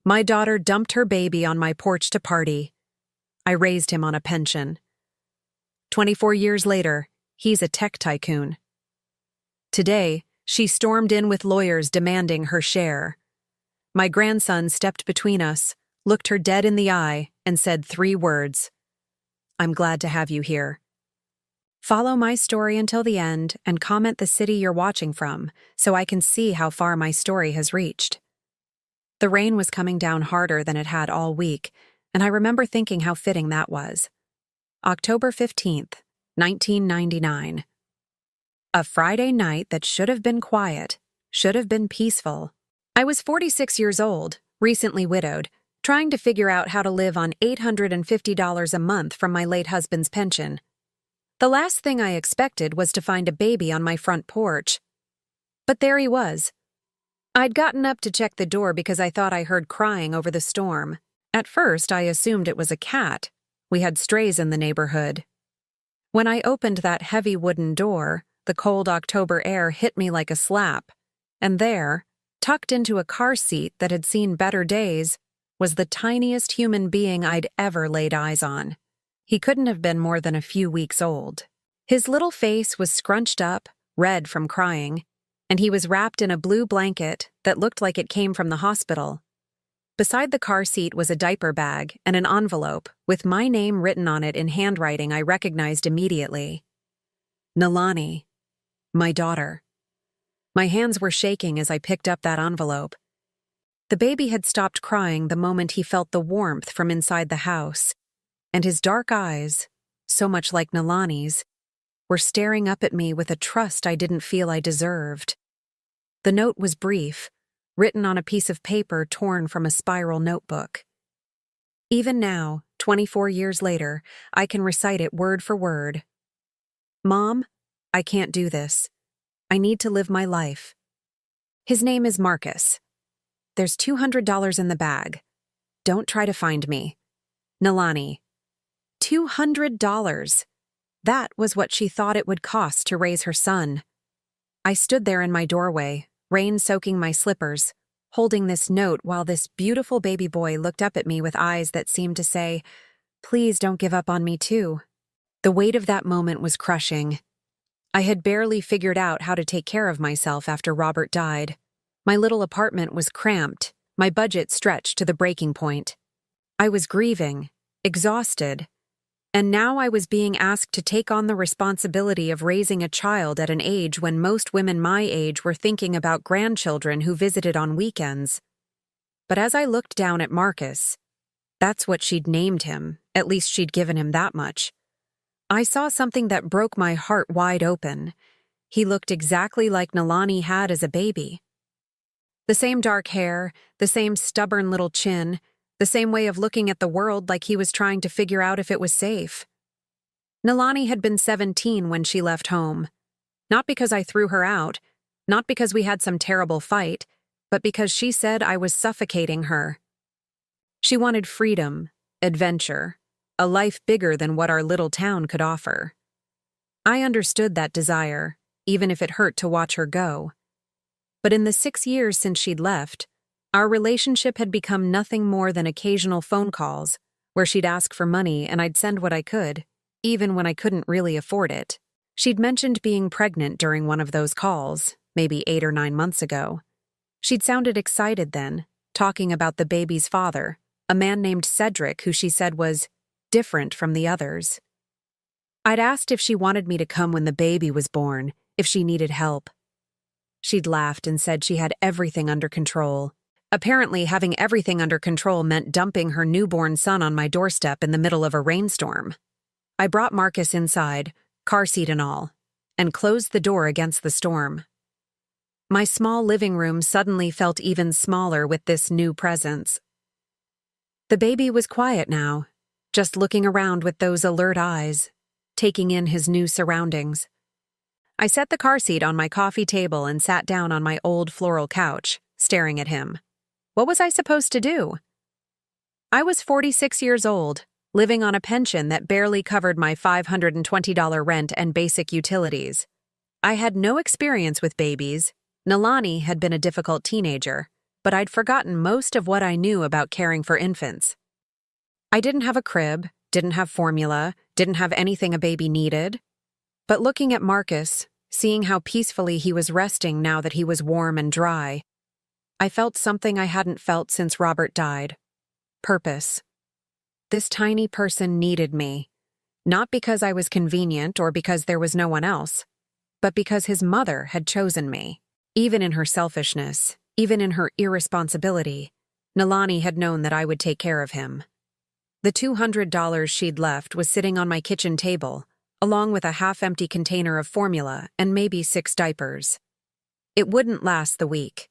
My daughter dumped her baby on my porch to party. I raised him on a pension. 24 years later, he's a tech tycoon. Today, she stormed in with lawyers demanding her share. My grandson stepped between us, looked her dead in the eye, and said 3 words. I'm glad to have you here. Follow my story until the end and comment the city you're watching from so I can see how far my story has reached. The rain was coming down harder than it had all week, and I remember thinking how fitting that was. October 15th, 1999. A Friday night that should have been quiet, should have been peaceful. I was 46 years old, recently widowed, trying to figure out how to live on $850 a month from my late husband's pension. The last thing I expected was to find a baby on my front porch. But there he was. I'd gotten up to check the door because I thought I heard crying over the storm. At first, I assumed it was a cat. We had strays in the neighborhood. When I opened that heavy wooden door, the cold October air hit me like a slap. And there, tucked into a car seat that had seen better days, was the tiniest human being I'd ever laid eyes on. He couldn't have been more than a few weeks old. His little face was scrunched up, red from crying, and he was wrapped in a blue blanket that looked like it came from the hospital. Beside the car seat was a diaper bag and an envelope with my name written on it in handwriting I recognized immediately. Nalani, my daughter. My hands were shaking as I picked up that envelope. The baby had stopped crying the moment he felt the warmth from inside the house, and his dark eyes, so much like Nalani's, were staring up at me with a trust I didn't feel I deserved. The note was brief, written on a piece of paper torn from a spiral notebook. Even now, 24 years later, I can recite it word for word. Mom, I can't do this. I need to live my life. His name is Marcus. There's $200 in the bag. Don't try to find me. Nalani. $200. That was what she thought it would cost to raise her son. I stood there in my doorway, rain soaking my slippers, holding this note while this beautiful baby boy looked up at me with eyes that seemed to say, "Please don't give up on me too." The weight of that moment was crushing. I had barely figured out how to take care of myself after Robert died. My little apartment was cramped, my budget stretched to the breaking point. I was grieving, exhausted, and now I was being asked to take on the responsibility of raising a child at an age when most women my age were thinking about grandchildren who visited on weekends. But as I looked down at Marcus, that's what she'd named him, at least she'd given him that much, I saw something that broke my heart wide open. He looked exactly like Nalani had as a baby. The same dark hair, the same stubborn little chin, the same way of looking at the world like he was trying to figure out if it was safe. Nalani had been 17 when she left home. Not because I threw her out, not because we had some terrible fight, but because she said I was suffocating her. She wanted freedom, adventure, a life bigger than what our little town could offer. I understood that desire, even if it hurt to watch her go. But in the 6 years since she'd left, our relationship had become nothing more than occasional phone calls, where she'd ask for money and I'd send what I could, even when I couldn't really afford it. She'd mentioned being pregnant during one of those calls, maybe 8 or 9 months ago. She'd sounded excited then, talking about the baby's father, a man named Cedric who she said was different from the others. I'd asked if she wanted me to come when the baby was born, if she needed help. She'd laughed and said she had everything under control. Apparently, having everything under control meant dumping her newborn son on my doorstep in the middle of a rainstorm. I brought Marcus inside, car seat and all, and closed the door against the storm. My small living room suddenly felt even smaller with this new presence. The baby was quiet now, just looking around with those alert eyes, taking in his new surroundings. I set the car seat on my coffee table and sat down on my old floral couch, staring at him. What was I supposed to do? I was 46 years old, living on a pension that barely covered my $520 rent and basic utilities. I had no experience with babies. Nalani had been a difficult teenager, but I'd forgotten most of what I knew about caring for infants. I didn't have a crib, didn't have formula, didn't have anything a baby needed. But looking at Marcus, seeing how peacefully he was resting now that he was warm and dry, I felt something I hadn't felt since Robert died. Purpose. This tiny person needed me, not because I was convenient or because there was no one else, but because his mother had chosen me. Even in her selfishness, even in her irresponsibility, Nalani had known that I would take care of him. The $200 she'd left was sitting on my kitchen table, along with a half-empty container of formula and maybe 6 diapers. It wouldn't last the week.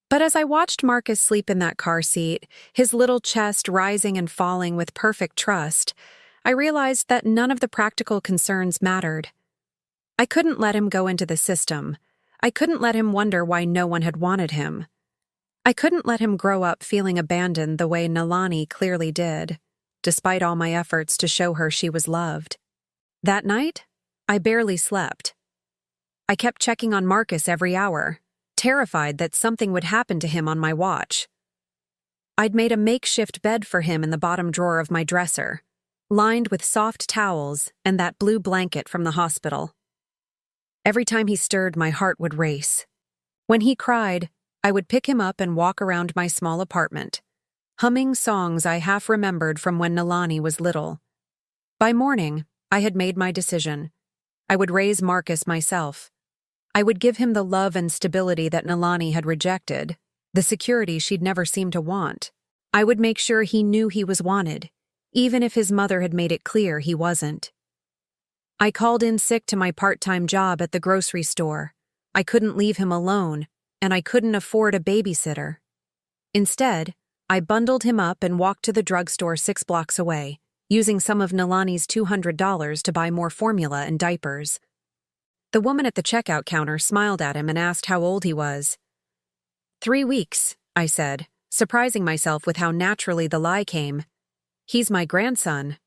But as I watched Marcus sleep in that car seat, his little chest rising and falling with perfect trust, I realized that none of the practical concerns mattered. I couldn't let him go into the system. I couldn't let him wonder why no one had wanted him. I couldn't let him grow up feeling abandoned the way Nalani clearly did, despite all my efforts to show her she was loved. That night, I barely slept. I kept checking on Marcus every hour, terrified that something would happen to him on my watch. I'd made a makeshift bed for him in the bottom drawer of my dresser, lined with soft towels and that blue blanket from the hospital. Every time he stirred, my heart would race. When he cried, I would pick him up and walk around my small apartment, humming songs I half remembered from when Nalani was little. By morning, I had made my decision. I would raise Marcus myself. I would give him the love and stability that Nalani had rejected, the security she'd never seemed to want. I would make sure he knew he was wanted, even if his mother had made it clear he wasn't. I called in sick to my part-time job at the grocery store. I couldn't leave him alone, and I couldn't afford a babysitter. Instead, I bundled him up and walked to the drugstore 6 blocks away, using some of Nalani's $200 to buy more formula and diapers. The woman at the checkout counter smiled at him and asked how old he was. 3 weeks, I said, surprising myself with how naturally the lie came. He's my grandson.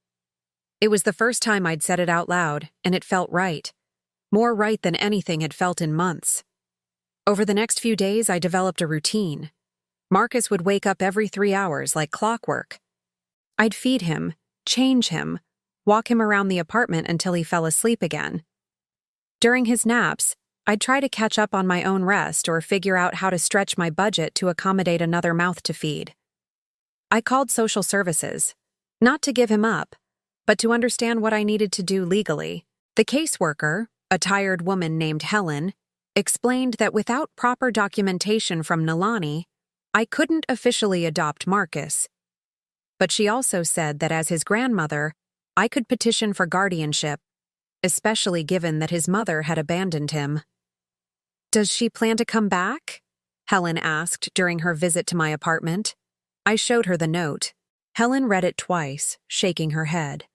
It was the first time I'd said it out loud, and it felt right. More right than anything had felt in months. Over the next few days, I developed a routine. Marcus would wake up every 3 hours like clockwork. I'd feed him, change him, walk him around the apartment until he fell asleep again. During his naps, I'd try to catch up on my own rest or figure out how to stretch my budget to accommodate another mouth to feed. I called social services, not to give him up, but to understand what I needed to do legally. The caseworker, a tired woman named Helen, explained that without proper documentation from Nalani, I couldn't officially adopt Marcus. But she also said that as his grandmother, I could petition for guardianship, especially given that his mother had abandoned him. "Does she plan to come back?" Helen asked during her visit to my apartment. I showed her the note. Helen read it twice, shaking her head.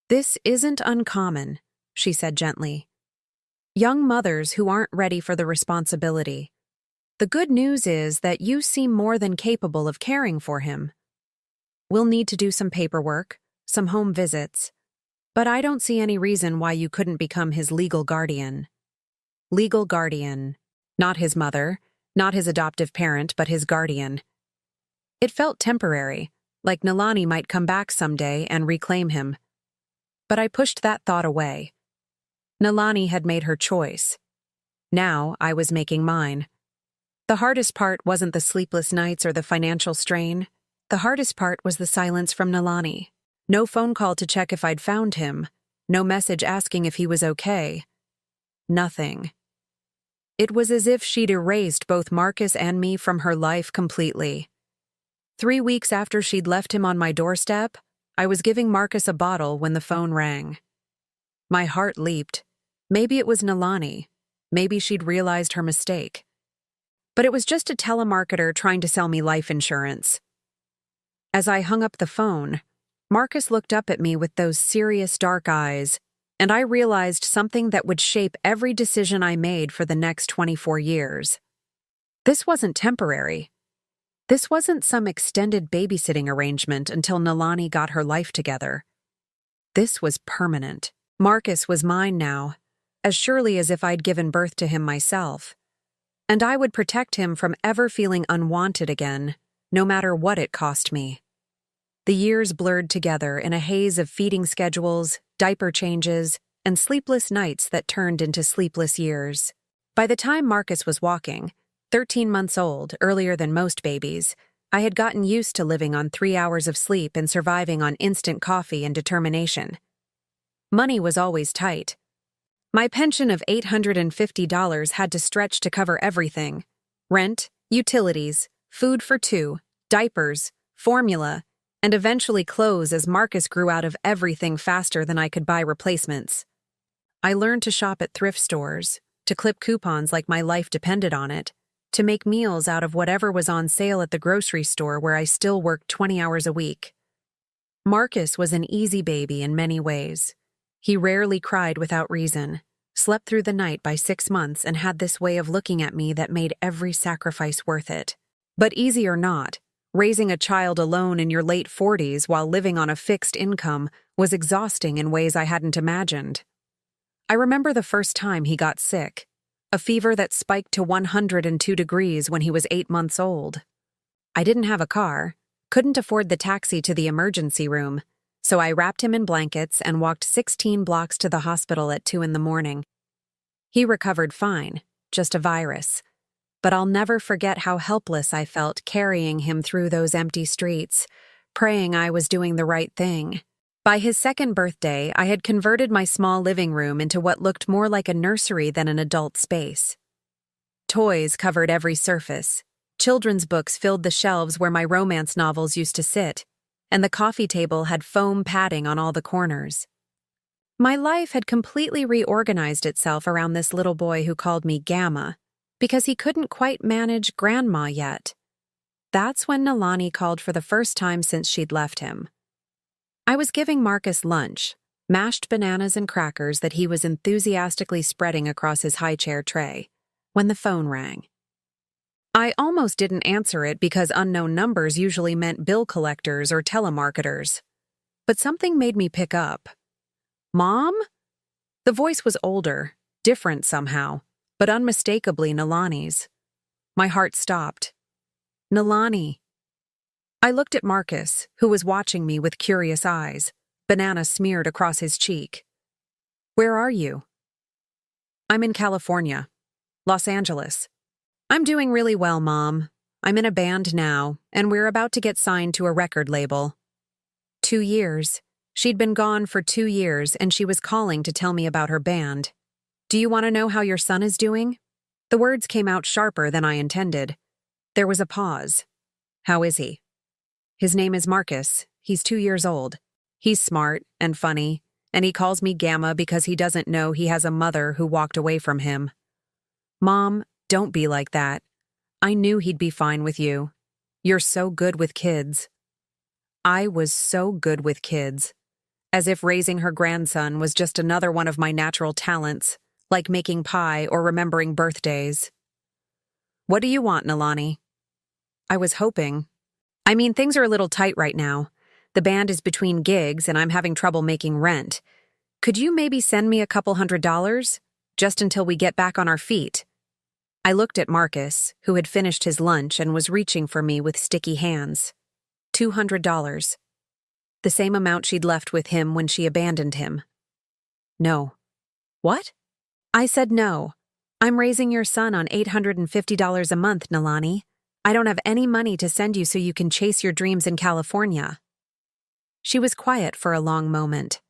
"This isn't uncommon," she said gently. "Young mothers who aren't ready for the responsibility. The good news is that you seem more than capable of caring for him. We'll need to do some paperwork, some home visits, but I don't see any reason why you couldn't become his legal guardian." Legal guardian. Not his mother, not his adoptive parent, but his guardian. It felt temporary, like Nalani might come back someday and reclaim him. But I pushed that thought away. Nalani had made her choice. Now I was making mine. The hardest part wasn't the sleepless nights or the financial strain. The hardest part was the silence from Nalani. No phone call to check if I'd found him. No message asking if he was okay. Nothing. It was as if she'd erased both Marcus and me from her life completely. 3 weeks after she'd left him on my doorstep, I was giving Marcus a bottle when the phone rang. My heart leaped. Maybe it was Nalani. Maybe she'd realized her mistake. But it was just a telemarketer trying to sell me life insurance. As I hung up the phone, Marcus looked up at me with those serious dark eyes, and I realized something that would shape every decision I made for the next 24 years. This wasn't temporary. This wasn't some extended babysitting arrangement until Nalani got her life together. This was permanent. Marcus was mine now, as surely as if I'd given birth to him myself. and I would protect him from ever feeling unwanted again, no matter what it cost me. The years blurred together in a haze of feeding schedules, diaper changes, and sleepless nights that turned into sleepless years. By the time Marcus was walking, 13 months old, earlier than most babies, I had gotten used to living on 3 hours of sleep and surviving on instant coffee and determination. Money was always tight. My pension of $850 had to stretch to cover everything: rent, utilities, food for two, diapers, formula, and eventually clothes as Marcus grew out of everything faster than I could buy replacements. I learned to shop at thrift stores, to clip coupons like my life depended on it, to make meals out of whatever was on sale at the grocery store where I still worked 20 hours a week. Marcus was an easy baby in many ways. He rarely cried without reason, slept through the night by 6 months, and had this way of looking at me that made every sacrifice worth it. But easy or not, raising a child alone in your late 40s while living on a fixed income was exhausting in ways I hadn't imagined. I remember the first time he got sick, a fever that spiked to 102 degrees when he was 8 months old. I didn't have a car, couldn't afford the taxi to the emergency room, so I wrapped him in blankets and walked 16 blocks to the hospital at 2 a.m. He recovered fine, just a virus. But I'll never forget how helpless I felt carrying him through those empty streets, praying I was doing the right thing. By his second birthday, I had converted my small living room into what looked more like a nursery than an adult space. Toys covered every surface. Children's books filled the shelves where my romance novels used to sit, and the coffee table had foam padding on all the corners. My life had completely reorganized itself around this little boy who called me Gamma, because he couldn't quite manage Grandma yet. That's when Nalani called for the first time since she'd left him. I was giving Marcus lunch, mashed bananas and crackers that he was enthusiastically spreading across his high chair tray, when the phone rang. I almost didn't answer it because unknown numbers usually meant bill collectors or telemarketers. But something made me pick up. Mom? The voice was older, different somehow, but unmistakably Nalani's. My heart stopped. Nalani. I looked at Marcus, who was watching me with curious eyes, banana smeared across his cheek. Where are you? I'm in California, Los Angeles. I'm doing really well, Mom. I'm in a band now, and we're about to get signed to a record label. 2 years. She'd been gone for 2 years, and she was calling to tell me about her band. Do you want to know how your son is doing? The words came out sharper than I intended. There was a pause. How is he? His name is Marcus. He's 2 years old. He's smart and funny, and he calls me Gamma because he doesn't know he has a mother who walked away from him. Mom, don't be like that. I knew he'd be fine with you. You're so good with kids. I was so good with kids. As if raising her grandson was just another one of my natural talents, like making pie or remembering birthdays. What do you want, Nalani? I was hoping. Things are a little tight right now. The band is between gigs and I'm having trouble making rent. Could you maybe send me a couple $100? Just until we get back on our feet. I looked at Marcus, who had finished his lunch and was reaching for me with sticky hands. $200. The same amount she'd left with him when she abandoned him. No. What? I said no. I'm raising your son on $850 a month, Nalani. I don't have any money to send you so you can chase your dreams in California. She was quiet for a long moment.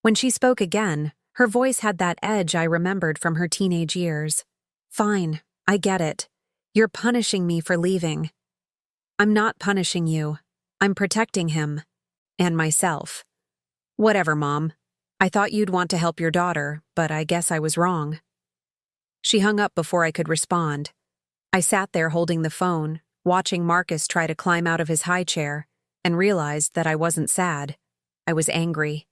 When she spoke again, her voice had that edge I remembered from her teenage years. Fine, I get it. You're punishing me for leaving. I'm not punishing you. I'm protecting him. And myself. Whatever, Mom. I thought you'd want to help your daughter, but I guess I was wrong. She hung up before I could respond. I sat there holding the phone, watching Marcus try to climb out of his high chair, and realized that I wasn't sad. I was angry.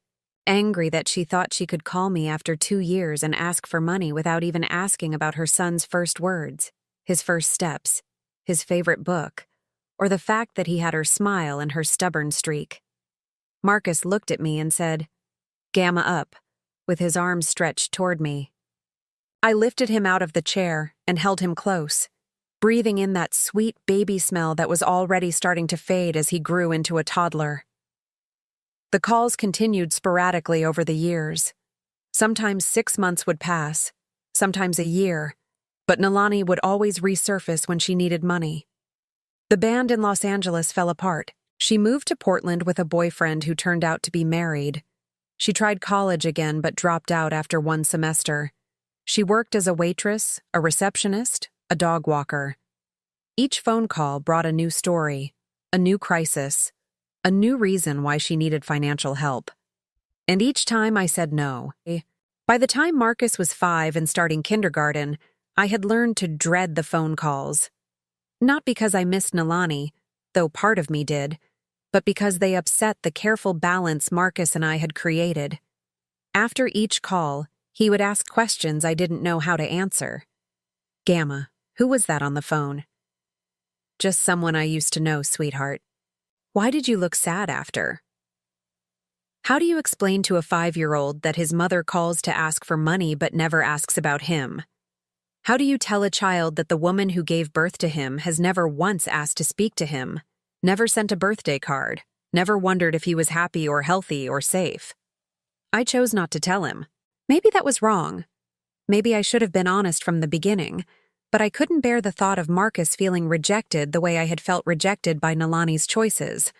Angry that she thought she could call me after 2 years and ask for money without even asking about her son's first words, his first steps, his favorite book, or the fact that he had her smile and her stubborn streak. Marcus looked at me and said, "Gamma up," with his arms stretched toward me. I lifted him out of the chair and held him close, breathing in that sweet baby smell that was already starting to fade as he grew into a toddler. The calls continued sporadically over the years. Sometimes 6 months would pass, sometimes a year, but Nalani would always resurface when she needed money. The band in Los Angeles fell apart. She moved to Portland with a boyfriend who turned out to be married. She tried college again but dropped out after 1 semester. She worked as a waitress, a receptionist, a dog walker. Each phone call brought a new story, a new crisis, a new reason why she needed financial help. And each time I said no. By the time Marcus was 5 and starting kindergarten, I had learned to dread the phone calls. Not because I missed Nalani, though part of me did, but because they upset the careful balance Marcus and I had created. After each call, he would ask questions I didn't know how to answer. "Gamma, who was that on the phone?" "Just someone I used to know, sweetheart." "Why did you look sad after?" How do you explain to a 5-year-old that his mother calls to ask for money but never asks about him? How do you tell a child that the woman who gave birth to him has never once asked to speak to him, never sent a birthday card, never wondered if he was happy or healthy or safe? I chose not to tell him. Maybe that was wrong. Maybe I should have been honest from the beginning, but I couldn't bear the thought of Marcus feeling rejected the way I had felt rejected by Nalani's choices.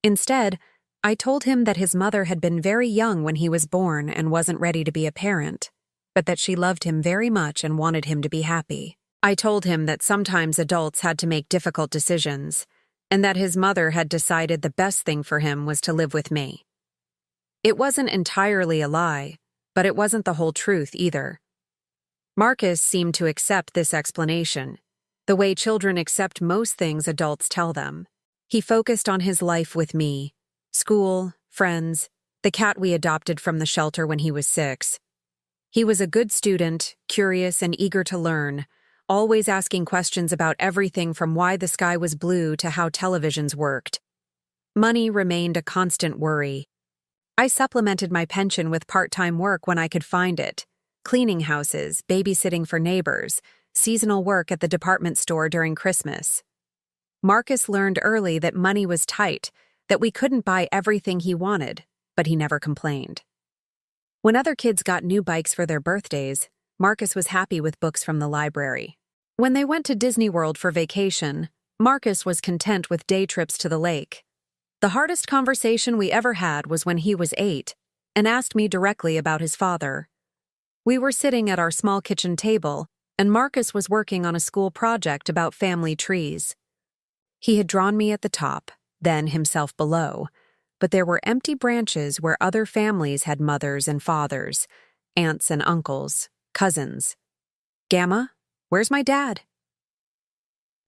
Instead, I told him that his mother had been very young when he was born and wasn't ready to be a parent, but that she loved him very much and wanted him to be happy. I told him that sometimes adults had to make difficult decisions, and that his mother had decided the best thing for him was to live with me. It wasn't entirely a lie, but it wasn't the whole truth either. Marcus seemed to accept this explanation, the way children accept most things adults tell them. He focused on his life with me, school, friends, the cat we adopted from the shelter when he was 6. He was a good student, curious and eager to learn, always asking questions about everything from why the sky was blue to how televisions worked. Money remained a constant worry. I supplemented my pension with part-time work when I could find it, cleaning houses, babysitting for neighbors, seasonal work at the department store during Christmas. Marcus learned early that money was tight, that we couldn't buy everything he wanted, but he never complained. When other kids got new bikes for their birthdays, Marcus was happy with books from the library. When they went to Disney World for vacation, Marcus was content with day trips to the lake. The hardest conversation we ever had was when he was 8 and asked me directly about his father. We were sitting at our small kitchen table, and Marcus was working on a school project about family trees. He had drawn me at the top, then himself below, but there were empty branches where other families had mothers and fathers, aunts and uncles, cousins. "Gamma, where's my dad?"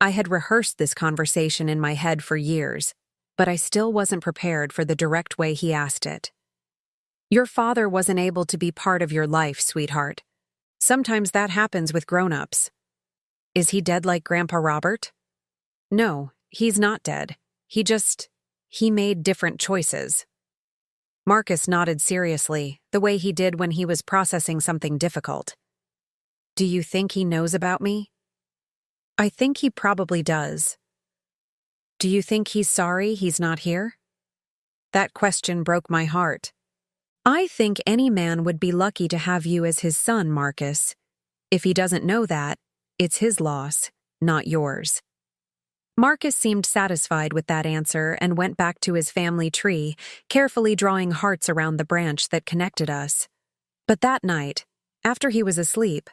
I had rehearsed this conversation in my head for years, but I still wasn't prepared for the direct way he asked it. "Your father wasn't able to be part of your life, sweetheart. Sometimes that happens with grown-ups." "Is he dead like Grandpa Robert?" "No, he's not dead. He made different choices." Marcus nodded seriously, the way he did when he was processing something difficult. "Do you think he knows about me?" "I think he probably does." "Do you think he's sorry he's not here?" That question broke my heart. I think any man would be lucky to have you as his son, Marcus. If he doesn't know that, it's his loss, not yours. Marcus seemed satisfied with that answer and went back to his family tree, carefully drawing hearts around the branch that connected us. But that night, after he was asleep,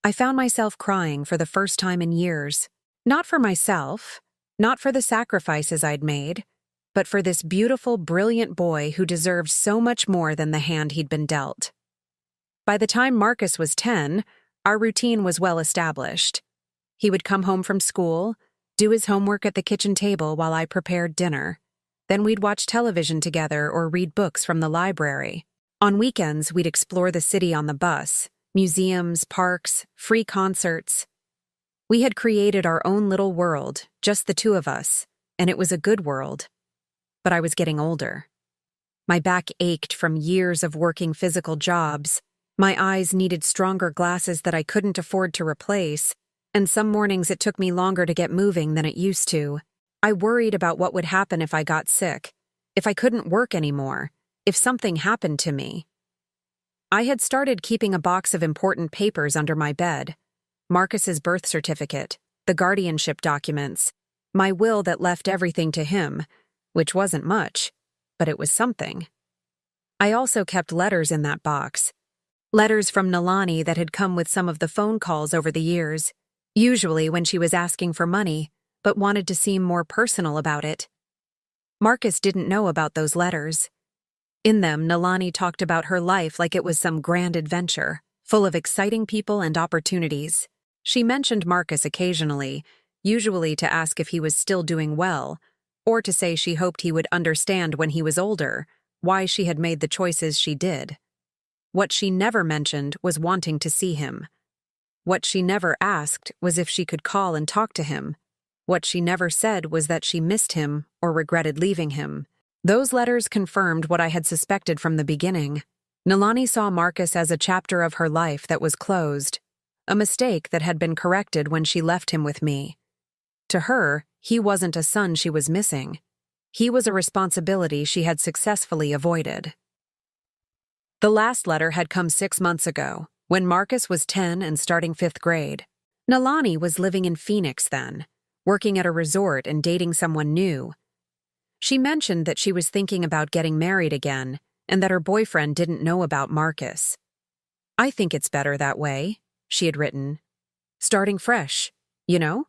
I found myself crying for the first time in years. Not for myself, not for the sacrifices I'd made, but for this beautiful, brilliant boy who deserved so much more than the hand he'd been dealt. By the time Marcus was 10, our routine was well established. He would come home from school, do his homework at the kitchen table while I prepared dinner. Then we'd watch television together or read books from the library. On weekends, we'd explore the city on the bus, museums, parks, free concerts. We had created our own little world, just the two of us, and it was a good world. But I was getting older. My back ached from years of working physical jobs. My eyes needed stronger glasses that I couldn't afford to replace, and some mornings it took me longer to get moving than it used to. I worried about what would happen if I got sick, if I couldn't work anymore, if something happened to me. I had started keeping a box of important papers under my bed: Marcus's birth certificate, the guardianship documents, my will that left everything to him, which wasn't much, but it was something. I also kept letters in that box. Letters from Nalani that had come with some of the phone calls over the years, usually when she was asking for money, but wanted to seem more personal about it. Marcus didn't know about those letters. In them, Nalani talked about her life like it was some grand adventure, full of exciting people and opportunities. She mentioned Marcus occasionally, usually to ask if he was still doing well, or to say she hoped he would understand when he was older why she had made the choices she did. What she never mentioned was wanting to see him. What she never asked was if she could call and talk to him. What she never said was that she missed him or regretted leaving him. Those letters confirmed what I had suspected from the beginning. Nalani saw Marcus as a chapter of her life that was closed, a mistake that had been corrected when she left him with me. To her, he wasn't a son she was missing. He was a responsibility she had successfully avoided. The last letter had come 6 months ago, when Marcus was 10 and starting 5th grade. Nalani was living in Phoenix then, working at a resort and dating someone new. She mentioned that she was thinking about getting married again and that her boyfriend didn't know about Marcus. "I think it's better that way," she had written. "Starting fresh, you know?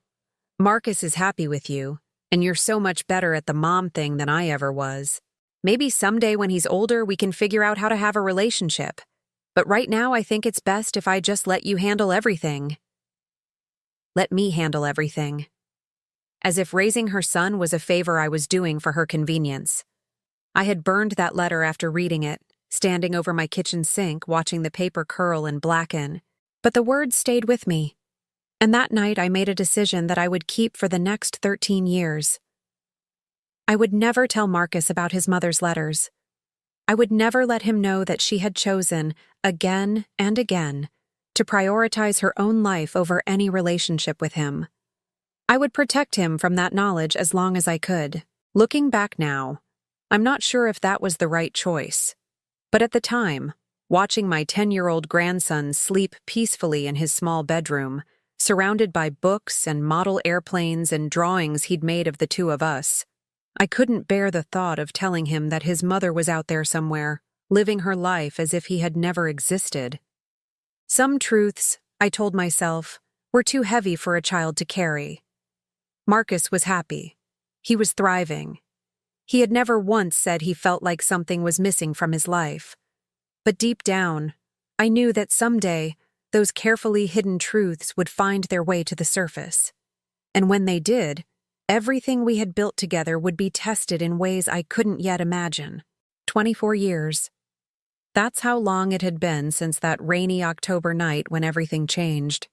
Marcus is happy with you, and you're so much better at the mom thing than I ever was. Maybe someday when he's older we can figure out how to have a relationship. But right now I think it's best if I just let you handle everything." Let me handle everything. As if raising her son was a favor I was doing for her convenience. I had burned that letter after reading it, standing over my kitchen sink watching the paper curl and blacken. But the words stayed with me. And that night I made a decision that I would keep for the next 13 years. I would never tell Marcus about his mother's letters. I would never let him know that she had chosen, again and again, to prioritize her own life over any relationship with him. I would protect him from that knowledge as long as I could. Looking back now, I'm not sure if that was the right choice. But at the time, watching my 10-year-old grandson sleep peacefully in his small bedroom, surrounded by books and model airplanes and drawings he'd made of the two of us, I couldn't bear the thought of telling him that his mother was out there somewhere, living her life as if he had never existed. Some truths, I told myself, were too heavy for a child to carry. Marcus was happy. He was thriving. He had never once said he felt like something was missing from his life. But deep down, I knew that someday those carefully hidden truths would find their way to the surface. And when they did, everything we had built together would be tested in ways I couldn't yet imagine. 24 years. That's how long it had been since that rainy October night when everything changed.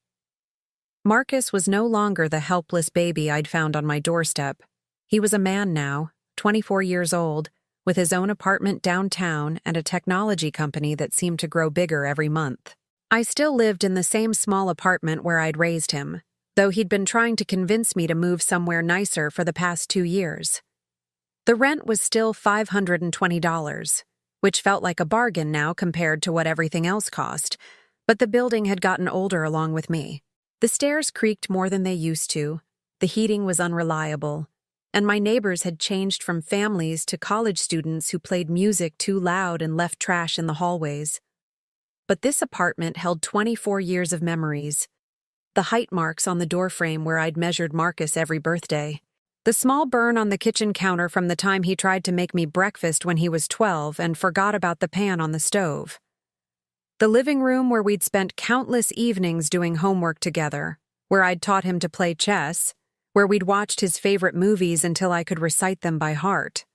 Marcus was no longer the helpless baby I'd found on my doorstep. He was a man now, 24 years old, with his own apartment downtown and a technology company that seemed to grow bigger every month. I still lived in the same small apartment where I'd raised him, though he'd been trying to convince me to move somewhere nicer for the past 2 years. The rent was still $520, which felt like a bargain now compared to what everything else cost, but the building had gotten older along with me. The stairs creaked more than they used to, the heating was unreliable, and my neighbors had changed from families to college students who played music too loud and left trash in the hallways. But this apartment held 24 years of memories. The height marks on the doorframe where I'd measured Marcus every birthday. The small burn on the kitchen counter from the time he tried to make me breakfast when he was 12 and forgot about the pan on the stove. The living room where we'd spent countless evenings doing homework together, where I'd taught him to play chess, where we'd watched his favorite movies until I could recite them by heart.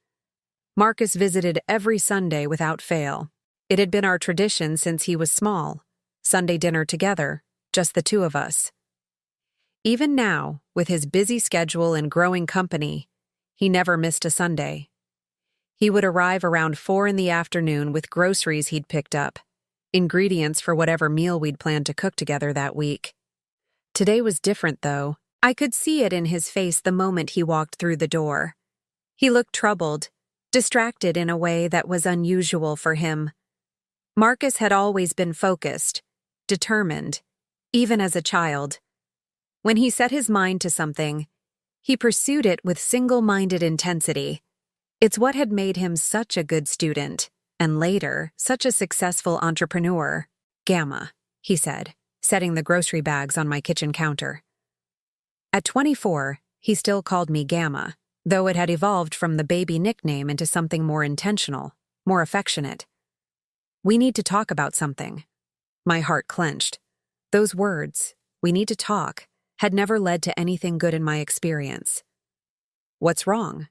Marcus visited every Sunday without fail. It had been our tradition since he was small. Sunday dinner together, just the two of us. Even now, with his busy schedule and growing company, he never missed a Sunday. He would arrive around 4 in the afternoon with groceries he'd picked up, ingredients for whatever meal we'd planned to cook together that week. Today was different, though. I could see it in his face the moment he walked through the door. He looked troubled, distracted in a way that was unusual for him. Marcus had always been focused, determined, even as a child. When he set his mind to something, he pursued it with single-minded intensity. It's what had made him such a good student, and later, such a successful entrepreneur. Gamma, he said, setting the grocery bags on my kitchen counter. At 24, he still called me Gamma, though it had evolved from the baby nickname into something more intentional, more affectionate. We need to talk about something. My heart clenched. Those words, we need to talk, had never led to anything good in my experience. What's wrong?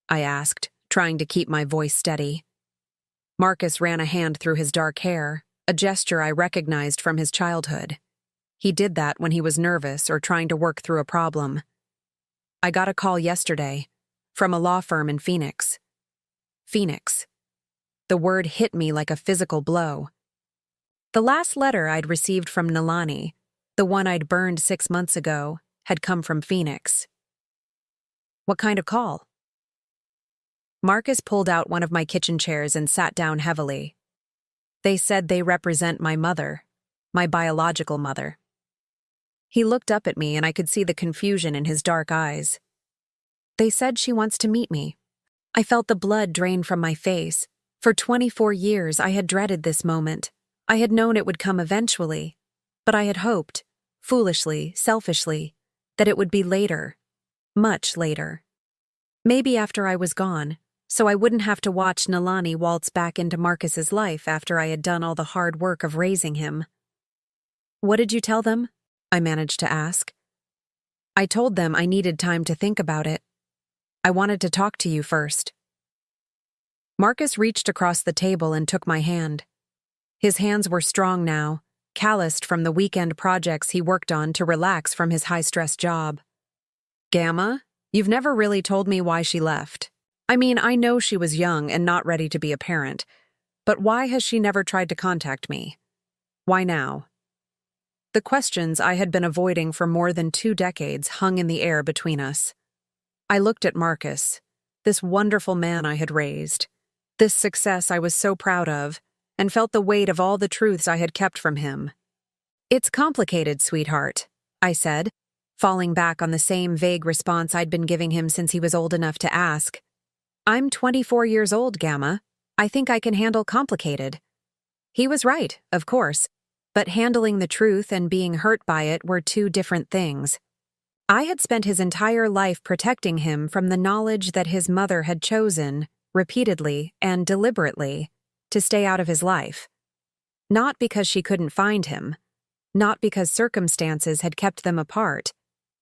I asked, trying to keep my voice steady. Marcus ran a hand through his dark hair, a gesture I recognized from his childhood. He did that when he was nervous or trying to work through a problem. I got a call yesterday, from a law firm in Phoenix. Phoenix. The word hit me like a physical blow. The last letter I'd received from Nalani, the one I'd burned 6 months ago, had come from Phoenix. What kind of call? Marcus pulled out one of my kitchen chairs and sat down heavily. They said they represent my mother, my biological mother. He looked up at me and I could see the confusion in his dark eyes. They said she wants to meet me. I felt the blood drain from my face. For 24 years, I had dreaded this moment. I had known it would come eventually, but I had hoped, foolishly, selfishly, that it would be later, much later. Maybe after I was gone, so I wouldn't have to watch Nalani waltz back into Marcus's life after I had done all the hard work of raising him. What did you tell them? I managed to ask. I told them I needed time to think about it. I wanted to talk to you first. Marcus reached across the table and took my hand. His hands were strong now, calloused from the weekend projects he worked on to relax from his high-stress job. Gamma, you've never really told me why she left. I mean, I know she was young and not ready to be a parent, but why has she never tried to contact me? Why now? The questions I had been avoiding for more than 2 decades hung in the air between us. I looked at Marcus, this wonderful man I had raised, this success I was so proud of, and felt the weight of all the truths I had kept from him. It's complicated, sweetheart, I said, falling back on the same vague response I'd been giving him since he was old enough to ask. I'm 24 years old, Gamma. I think I can handle complicated. He was right, of course, but handling the truth and being hurt by it were 2 different things. I had spent his entire life protecting him from the knowledge that his mother had chosen, repeatedly and deliberately, to stay out of his life. Not because she couldn't find him, not because circumstances had kept them apart,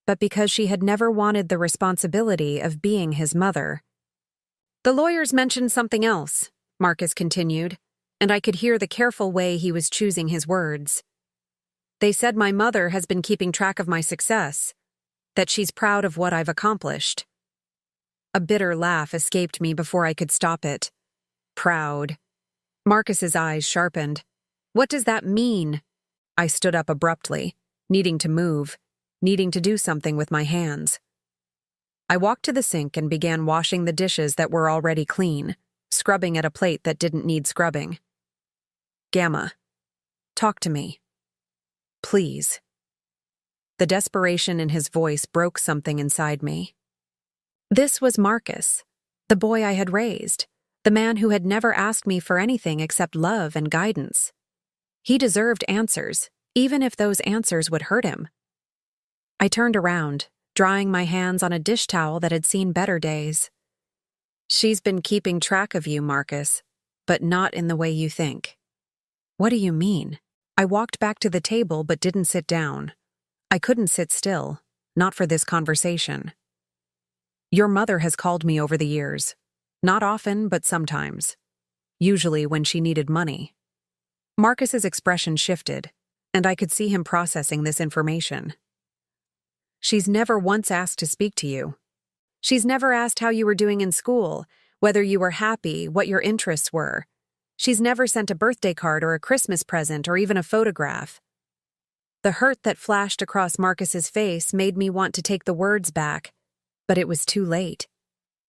but because she had never wanted the responsibility of being his mother. The lawyers mentioned something else, Marcus continued, and I could hear the careful way he was choosing his words. They said my mother has been keeping track of my success, that she's proud of what I've accomplished. A bitter laugh escaped me before I could stop it. Proud. Marcus's eyes sharpened. What does that mean? I stood up abruptly, needing to move, needing to do something with my hands. I walked to the sink and began washing the dishes that were already clean, scrubbing at a plate that didn't need scrubbing. Gamma, talk to me. Please. The desperation in his voice broke something inside me. This was Marcus, the boy I had raised, the man who had never asked me for anything except love and guidance. He deserved answers, even if those answers would hurt him. I turned around, drying my hands on a dish towel that had seen better days. She's been keeping track of you, Marcus, but not in the way you think. What do you mean? I walked back to the table but didn't sit down. I couldn't sit still, not for this conversation. Your mother has called me over the years. Not often, but sometimes. Usually when she needed money. Marcus's expression shifted, and I could see him processing this information. She's never once asked to speak to you. She's never asked how you were doing in school, whether you were happy, what your interests were. She's never sent a birthday card or a Christmas present or even a photograph. The hurt that flashed across Marcus's face made me want to take the words back, but it was too late.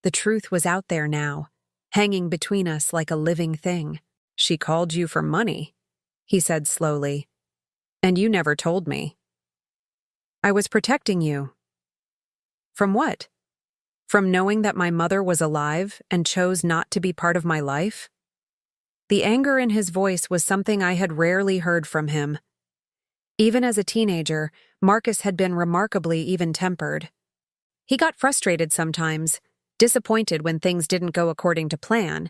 The truth was out there now, hanging between us like a living thing. "She called you for money," he said slowly. "And you never told me." "I was protecting you." "From what? From knowing that my mother was alive and chose not to be part of my life?" The anger in his voice was something I had rarely heard from him. Even as a teenager, Marcus had been remarkably even-tempered. He got frustrated sometimes, disappointed when things didn't go according to plan,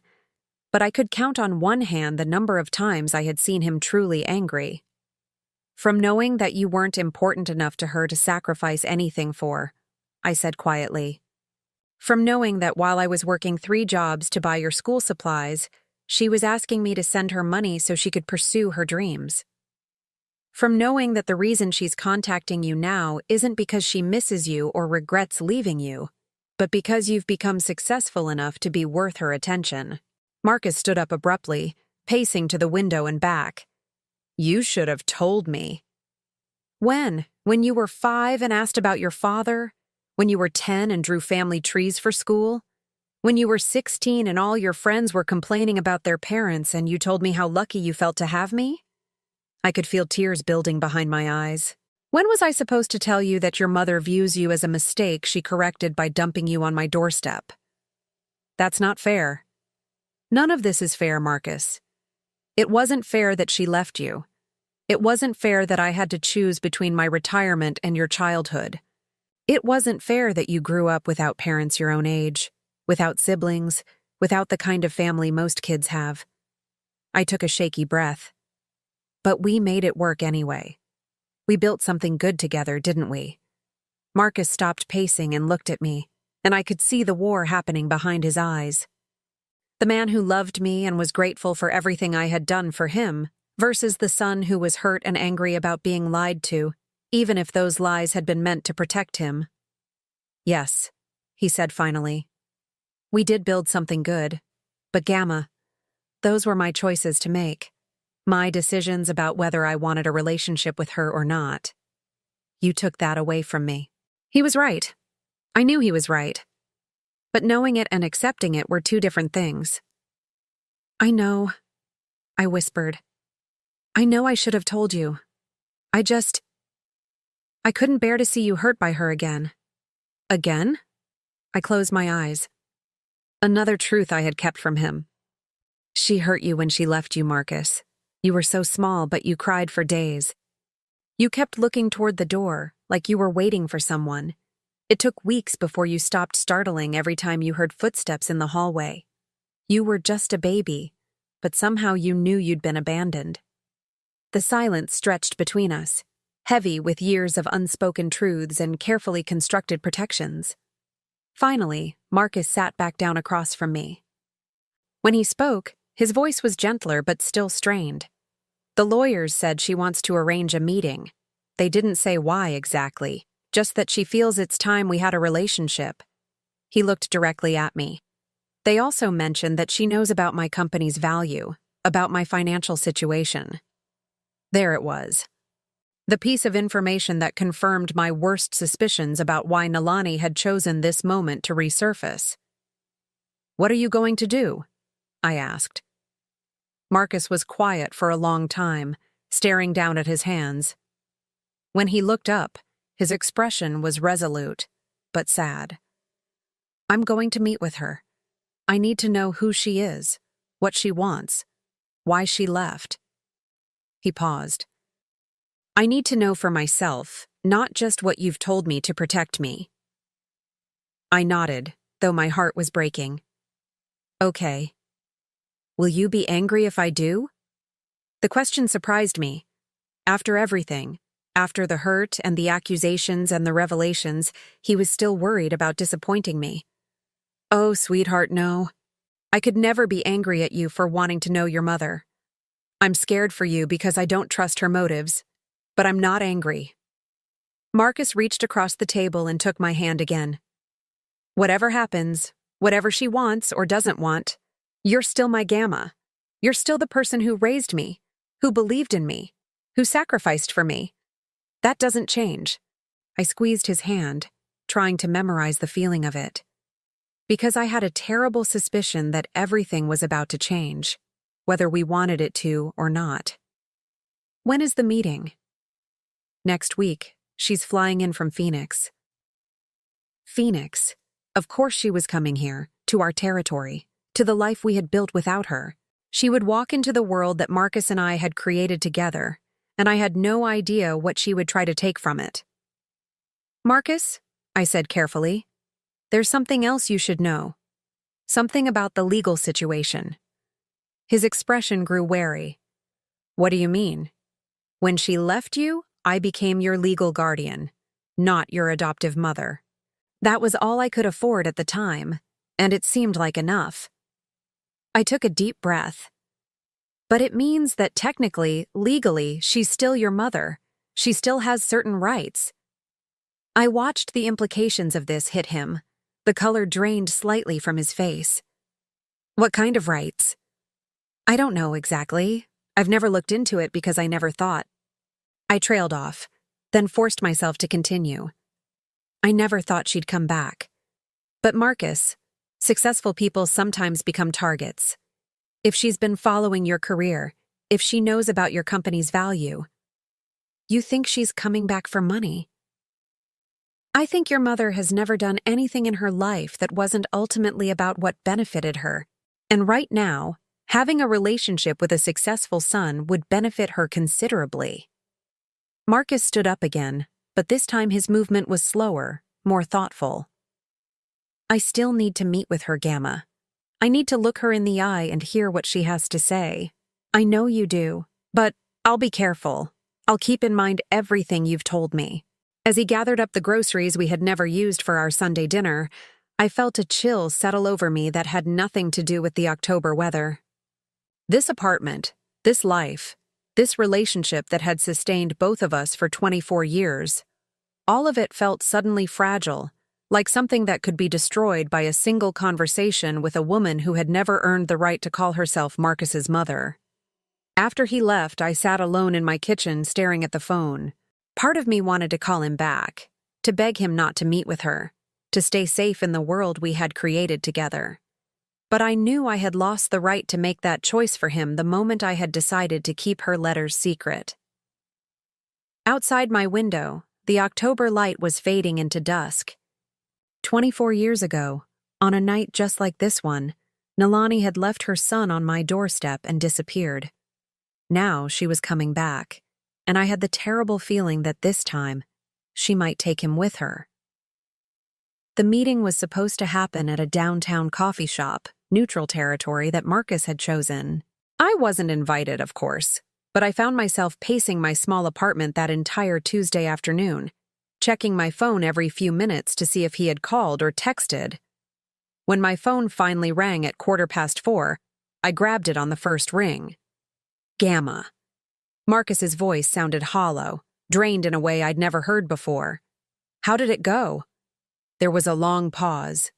but I could count on one hand the number of times I had seen him truly angry. "From knowing that you weren't important enough to her to sacrifice anything for," I said quietly. "From knowing that while I was working 3 jobs to buy your school supplies, she was asking me to send her money so she could pursue her dreams. From knowing that the reason she's contacting you now isn't because she misses you or regrets leaving you, but because you've become successful enough to be worth her attention." Marcus stood up abruptly, pacing to the window and back. "You should have told me." "When? When you were 5 and asked about your father? When you were 10 and drew family trees for school? When you were 16 and all your friends were complaining about their parents and you told me how lucky you felt to have me?" I could feel tears building behind my eyes. "When was I supposed to tell you that your mother views you as a mistake she corrected by dumping you on my doorstep?" "That's not fair." "None of this is fair, Marcus. It wasn't fair that she left you. It wasn't fair that I had to choose between my retirement and your childhood. It wasn't fair that you grew up without parents your own age, without siblings, without the kind of family most kids have." I took a shaky breath. "But we made it work anyway. We built something good together, didn't we?" Marcus stopped pacing and looked at me, and I could see the war happening behind his eyes. The man who loved me and was grateful for everything I had done for him, versus the son who was hurt and angry about being lied to, even if those lies had been meant to protect him. "Yes," he said finally. "We did build something good, but Gamma, those were my choices to make. My decisions about whether I wanted a relationship with her or not. You took that away from me." He was right. I knew he was right. But knowing it and accepting it were 2 different things. "I know," I whispered. "I know I should have told you. I couldn't bear to see you hurt by her again." "Again?" I closed my eyes. Another truth I had kept from him. "She hurt you when she left you, Marcus. You were so small, but you cried for days. You kept looking toward the door, like you were waiting for someone. It took weeks before you stopped startling every time you heard footsteps in the hallway. You were just a baby, but somehow you knew you'd been abandoned." The silence stretched between us, heavy with years of unspoken truths and carefully constructed protections. Finally, Marcus sat back down across from me. When he spoke, his voice was gentler but still strained. "The lawyers said she wants to arrange a meeting. They didn't say why exactly, just that she feels it's time we had a relationship." He looked directly at me. "They also mentioned that she knows about my company's value, about my financial situation." There it was. The piece of information that confirmed my worst suspicions about why Nalani had chosen this moment to resurface. "What are you going to do?" I asked. Marcus was quiet for a long time, staring down at his hands. When he looked up, his expression was resolute, but sad. "I'm going to meet with her. I need to know who she is, what she wants, why she left." He paused. "I need to know for myself, not just what you've told me to protect me." I nodded, though my heart was breaking. "Okay. Will you be angry if I do?" The question surprised me. After everything, after the hurt and the accusations and the revelations, he was still worried about disappointing me. "Oh, sweetheart, no. I could never be angry at you for wanting to know your mother. I'm scared for you because I don't trust her motives, but I'm not angry." Marcus reached across the table and took my hand again. "Whatever happens, whatever she wants or doesn't want, you're still my Gamma. You're still the person who raised me, who believed in me, who sacrificed for me. That doesn't change. I squeezed his hand, trying to memorize the feeling of it. Because I had a terrible suspicion that everything was about to change, whether we wanted it to or not. When is the meeting? Next week. She's flying in from Phoenix. Phoenix. Of course she was coming here, to our territory, to the life we had built without her. She would walk into the world that Marcus and I had created together, and I had no idea what she would try to take from it. Marcus, I said carefully, there's something else you should know. Something about the legal situation. His expression grew wary. What do you mean? When she left you, I became your legal guardian, not your adoptive mother. That was all I could afford at the time, and it seemed like enough. I took a deep breath. But it means that technically, legally, she's still your mother. She still has certain rights. I watched the implications of this hit him. The color drained slightly from his face. What kind of rights? I don't know exactly. I've never looked into it because I never thought. I trailed off, then forced myself to continue. I never thought she'd come back. But Marcus, successful people sometimes become targets. If she's been following your career, if she knows about your company's value, you think she's coming back for money. I think your mother has never done anything in her life that wasn't ultimately about what benefited her. And right now, having a relationship with a successful son would benefit her considerably. Marcus stood up again, but this time his movement was slower, more thoughtful. I still need to meet with her, Gamma. I need to look her in the eye and hear what she has to say. I know you do, but I'll be careful. I'll keep in mind everything you've told me. As he gathered up the groceries we had never used for our Sunday dinner, I felt a chill settle over me that had nothing to do with the October weather. This apartment, this life, this relationship that had sustained both of us for 24 years, all of it felt suddenly fragile, like something that could be destroyed by a single conversation with a woman who had never earned the right to call herself Marcus's mother. After he left, I sat alone in my kitchen staring at the phone. Part of me wanted to call him back, to beg him not to meet with her, to stay safe in the world we had created together. But I knew I had lost the right to make that choice for him the moment I had decided to keep her letters secret. Outside my window, the October light was fading into dusk. 24 years ago, on a night just like this one, Nalani had left her son on my doorstep and disappeared. Now she was coming back, and I had the terrible feeling that this time, she might take him with her. The meeting was supposed to happen at a downtown coffee shop, neutral territory that Marcus had chosen. I wasn't invited, of course, but I found myself pacing my small apartment that entire Tuesday afternoon, checking my phone every few minutes to see if he had called or texted. When my phone finally rang at 4:15, I grabbed it on the first ring. Gamma. Marcus's voice sounded hollow, drained in a way I'd never heard before. How did it go? There was a long pause.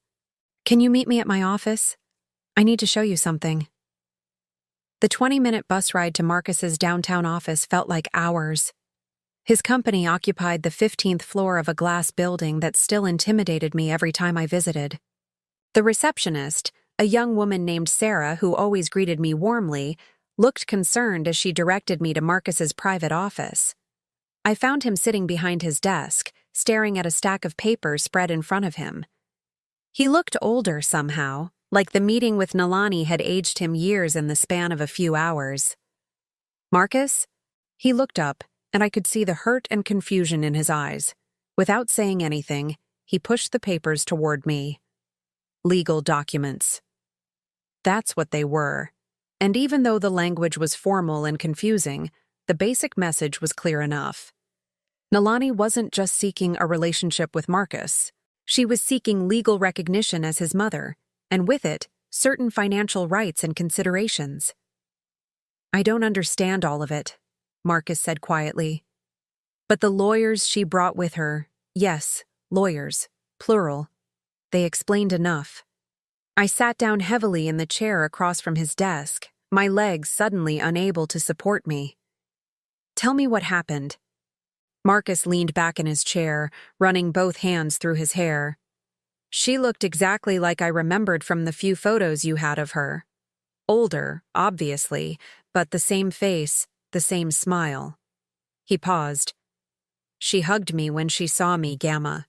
Can you meet me at my office? I need to show you something. The 20-minute bus ride to Marcus's downtown office felt like hours. His company occupied the 15th floor of a glass building that still intimidated me every time I visited. The receptionist, a young woman named Sarah who always greeted me warmly, looked concerned as she directed me to Marcus's private office. I found him sitting behind his desk, staring at a stack of papers spread in front of him. He looked older somehow, like the meeting with Nalani had aged him years in the span of a few hours. Marcus? He looked up, and I could see the hurt and confusion in his eyes. Without saying anything, he pushed the papers toward me. Legal documents. That's what they were. And even though the language was formal and confusing, the basic message was clear enough. Nalani wasn't just seeking a relationship with Marcus. She was seeking legal recognition as his mother, and with it, certain financial rights and considerations. I don't understand all of it, Marcus said quietly. But the lawyers she brought with her, yes, lawyers, plural, they explained enough. I sat down heavily in the chair across from his desk, my legs suddenly unable to support me. Tell me what happened. Marcus leaned back in his chair, running both hands through his hair. She looked exactly like I remembered from the few photos you had of her. Older, obviously, but the same face, the same smile. He paused. She hugged me when she saw me, Gamma.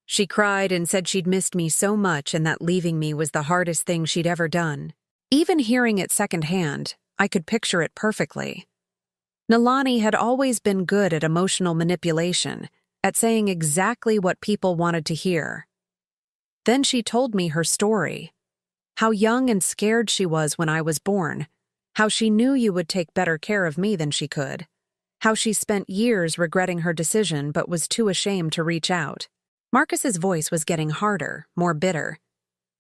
She cried and said she'd missed me so much and that leaving me was the hardest thing she'd ever done. Even hearing it secondhand, I could picture it perfectly. Nalani had always been good at emotional manipulation, at saying exactly what people wanted to hear. Then she told me her story. How young and scared she was when I was born. How she knew you would take better care of me than she could. How she spent years regretting her decision but was too ashamed to reach out. Marcus's voice was getting harder, more bitter.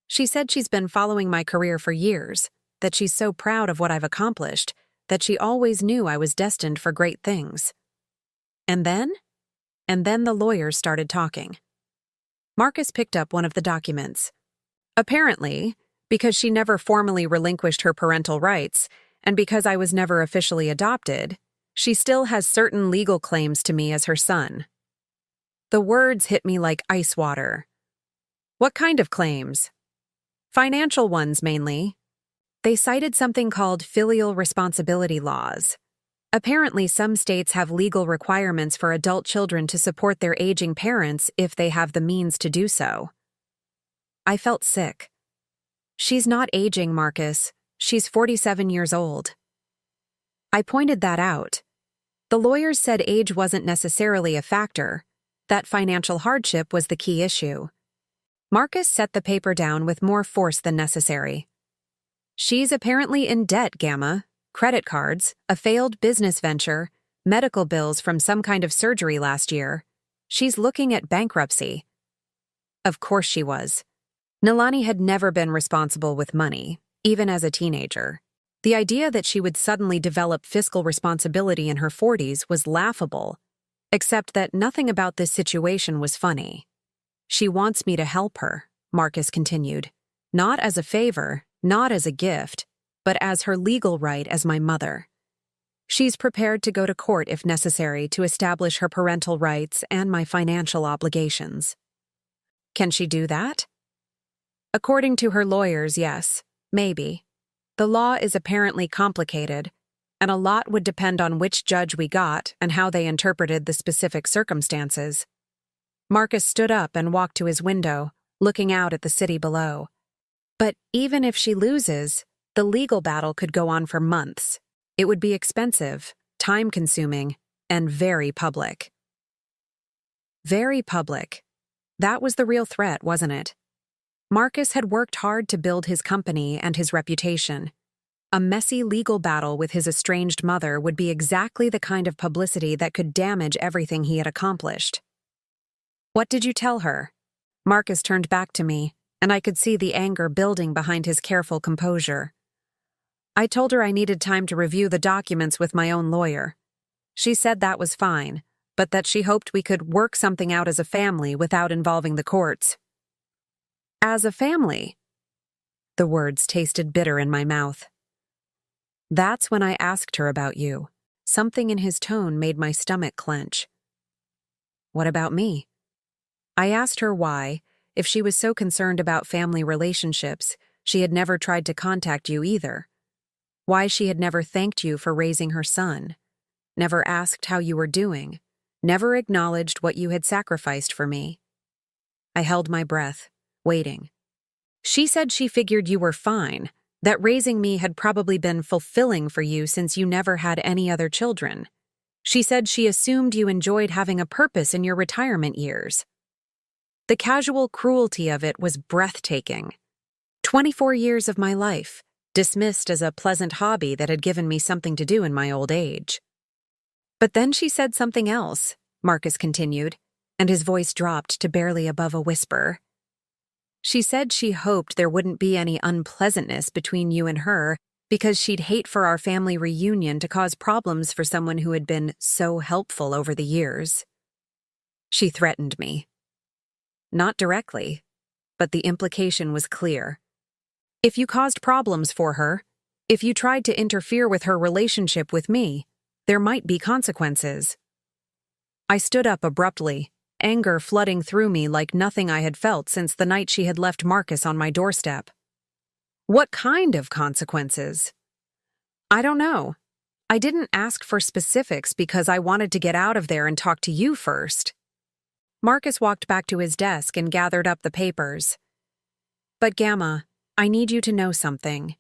She said she's been following my career for years, that she's so proud of what I've accomplished, that she always knew I was destined for great things. And then? And then the lawyers started talking. Marcus picked up one of the documents. Apparently, because she never formally relinquished her parental rights, and because I was never officially adopted, she still has certain legal claims to me as her son. The words hit me like ice water. What kind of claims? Financial ones, mainly. They cited something called filial responsibility laws. Apparently, some states have legal requirements for adult children to support their aging parents if they have the means to do so. I felt sick. She's not aging, Marcus. She's 47 years old. I pointed that out. The lawyers said age wasn't necessarily a factor, that financial hardship was the key issue. Marcus set the paper down with more force than necessary. She's apparently in debt, Gamma. Credit cards, a failed business venture, medical bills from some kind of surgery last year. She's looking at bankruptcy. Of course she was. Nalani had never been responsible with money, even as a teenager. The idea that she would suddenly develop fiscal responsibility in her 40s was laughable, except that nothing about this situation was funny. She wants me to help her, Marcus continued. Not as a favor, not as a gift, but as her legal right as my mother. She's prepared to go to court if necessary to establish her parental rights and my financial obligations. Can she do that? According to her lawyers, yes, maybe. The law is apparently complicated, and a lot would depend on which judge we got and how they interpreted the specific circumstances. Marcus stood up and walked to his window, looking out at the city below. But even if she loses, the legal battle could go on for months. It would be expensive, time-consuming, and very public. Very public. That was the real threat, wasn't it? Marcus had worked hard to build his company and his reputation. A messy legal battle with his estranged mother would be exactly the kind of publicity that could damage everything he had accomplished. What did you tell her? Marcus turned back to me, and I could see the anger building behind his careful composure. I told her I needed time to review the documents with my own lawyer. She said that was fine, but that she hoped we could work something out as a family without involving the courts. As a family? The words tasted bitter in my mouth. That's when I asked her about you. Something in his tone made my stomach clench. What about me? I asked her why, if she was so concerned about family relationships, she had never tried to contact you either. Why she had never thanked you for raising her son, never asked how you were doing, never acknowledged what you had sacrificed for me. I held my breath, waiting. She said she figured you were fine, that raising me had probably been fulfilling for you since you never had any other children. She said she assumed you enjoyed having a purpose in your retirement years. The casual cruelty of it was breathtaking. 24 years of my life, dismissed as a pleasant hobby that had given me something to do in my old age. But then she said something else, Marcus continued, and his voice dropped to barely above a whisper. She said she hoped there wouldn't be any unpleasantness between you and her because she'd hate for our family reunion to cause problems for someone who had been so helpful over the years. She threatened me. Not directly, but the implication was clear. If you caused problems for her, if you tried to interfere with her relationship with me, there might be consequences. I stood up abruptly, anger flooding through me like nothing I had felt since the night she had left Marcus on my doorstep. What kind of consequences? I don't know. I didn't ask for specifics because I wanted to get out of there and talk to you first. Marcus walked back to his desk and gathered up the papers. But Gamma, I need you to know something.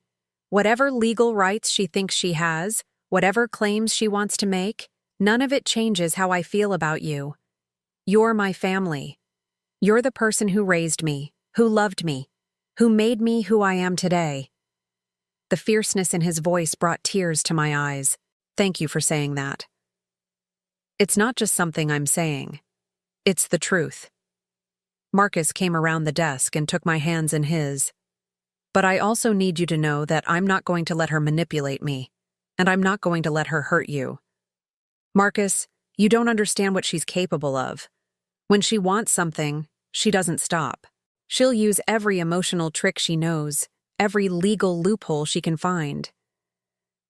Whatever legal rights she thinks she has, whatever claims she wants to make, none of it changes how I feel about you. You're my family. You're the person who raised me, who loved me, who made me who I am today. The fierceness in his voice brought tears to my eyes. Thank you for saying that. It's not just something I'm saying. It's the truth. Marcus came around the desk and took my hands in his. But I also need you to know that I'm not going to let her manipulate me, and I'm not going to let her hurt you. Marcus, you don't understand what she's capable of. When she wants something, she doesn't stop. She'll use every emotional trick she knows, every legal loophole she can find.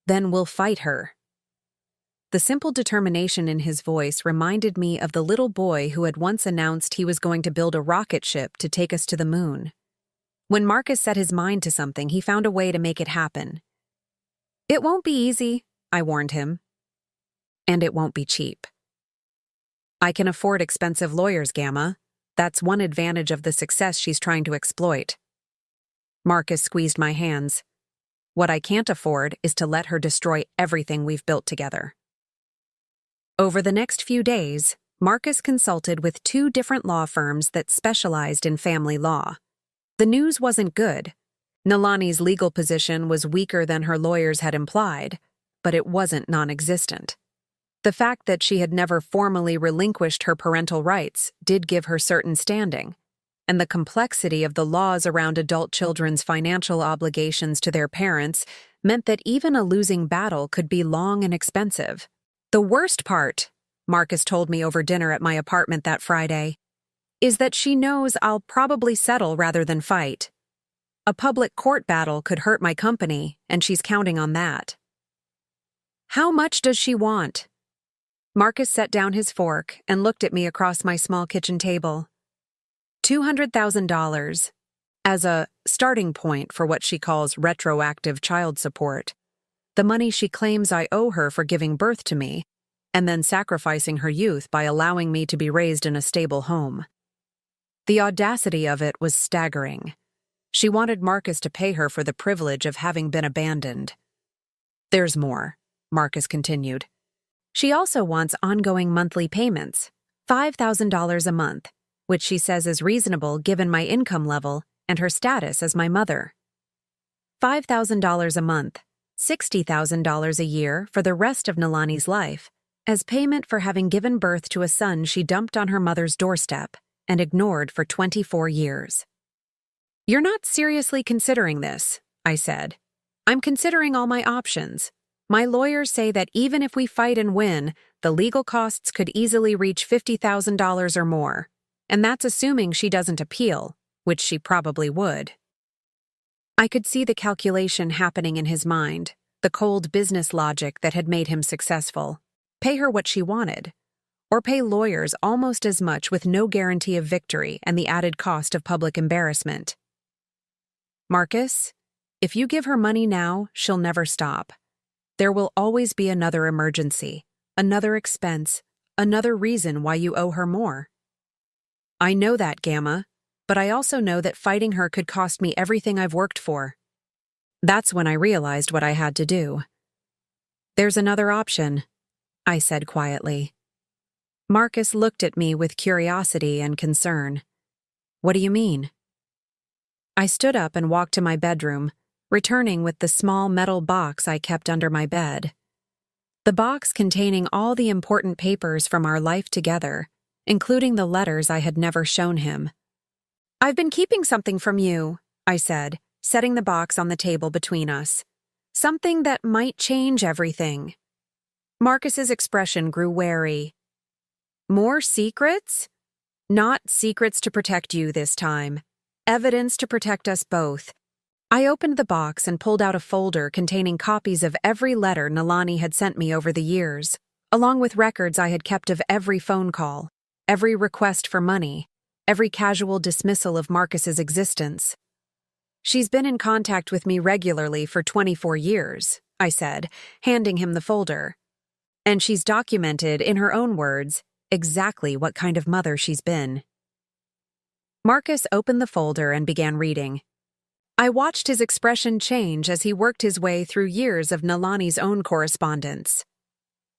Then we'll fight her. The simple determination in his voice reminded me of the little boy who had once announced he was going to build a rocket ship to take us to the moon. When Marcus set his mind to something, he found a way to make it happen. It won't be easy, I warned him. And it won't be cheap. I can afford expensive lawyers, Gamma. That's one advantage of the success she's trying to exploit. Marcus squeezed my hands. What I can't afford is to let her destroy everything we've built together. Over the next few days, Marcus consulted with 2 different law firms that specialized in family law. The news wasn't good. Nalani's legal position was weaker than her lawyers had implied, but it wasn't non-existent. The fact that she had never formally relinquished her parental rights did give her certain standing, and the complexity of the laws around adult children's financial obligations to their parents meant that even a losing battle could be long and expensive. The worst part, Marcus told me over dinner at my apartment that Friday, is that she knows I'll probably settle rather than fight. A public court battle could hurt my company, and she's counting on that. How much does she want? Marcus set down his fork and looked at me across my small kitchen table. $200,000 as a starting point for what she calls retroactive child support. The money she claims I owe her for giving birth to me, and then sacrificing her youth by allowing me to be raised in a stable home. The audacity of it was staggering. She wanted Marcus to pay her for the privilege of having been abandoned. There's more, Marcus continued. She also wants ongoing monthly payments, $5,000 a month, which she says is reasonable given my income level and her status as my mother. $5,000 a month, $60,000 a year for the rest of Nalani's life, as payment for having given birth to a son she dumped on her mother's doorstep and ignored for 24 years. You're not seriously considering this, I said. I'm considering all my options. My lawyers say that even if we fight and win, the legal costs could easily reach $50,000 or more, and that's assuming she doesn't appeal, which she probably would. I could see the calculation happening in his mind, the cold business logic that had made him successful. Pay her what she wanted, or pay lawyers almost as much with no guarantee of victory and the added cost of public embarrassment. Marcus, if you give her money now, she'll never stop. There will always be another emergency, another expense, another reason why you owe her more. I know that, Gamma, but I also know that fighting her could cost me everything I've worked for. That's when I realized what I had to do. There's another option, I said quietly. Marcus looked at me with curiosity and concern. What do you mean? I stood up and walked to my bedroom, returning with the small metal box I kept under my bed. The box containing all the important papers from our life together, including the letters I had never shown him. I've been keeping something from you, I said, setting the box on the table between us. Something that might change everything. Marcus's expression grew wary. More secrets? Not secrets to protect you this time. Evidence to protect us both. I opened the box and pulled out a folder containing copies of every letter Nalani had sent me over the years, along with records I had kept of every phone call, every request for money, every casual dismissal of Marcus's existence. "She's been in contact with me regularly for 24 years, I said, handing him the folder. "And she's documented, in her own words, exactly what kind of mother she's been." Marcus opened the folder and began reading. I watched his expression change as he worked his way through years of Nalani's own correspondence.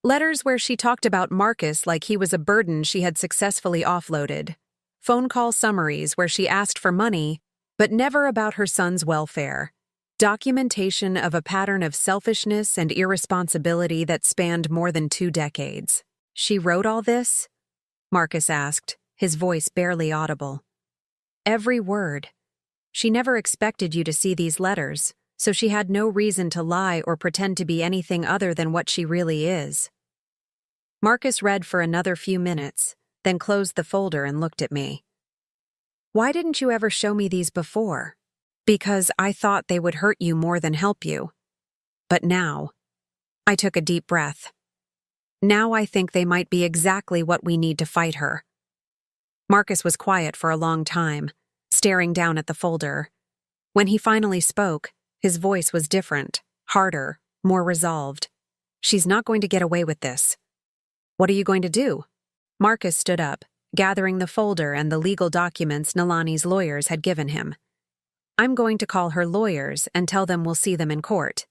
Letters where she talked about Marcus like he was a burden she had successfully offloaded. Phone call summaries where she asked for money, but never about her son's welfare. Documentation of a pattern of selfishness and irresponsibility that spanned more than 2 decades. "She wrote all this?" Marcus asked, his voice barely audible. "Every word. She never expected you to see these letters, so she had no reason to lie or pretend to be anything other than what she really is." Marcus read for another few minutes, then closed the folder and looked at me. "Why didn't you ever show me these before?" "Because I thought they would hurt you more than help you. But now," I took a deep breath, "now I think they might be exactly what we need to fight her." Marcus was quiet for a long time, staring down at the folder. When he finally spoke, his voice was different, harder, more resolved. "She's not going to get away with this." "What are you going to do?" Marcus stood up, gathering the folder and the legal documents Nalani's lawyers had given him. "I'm going to call her lawyers and tell them we'll see them in court.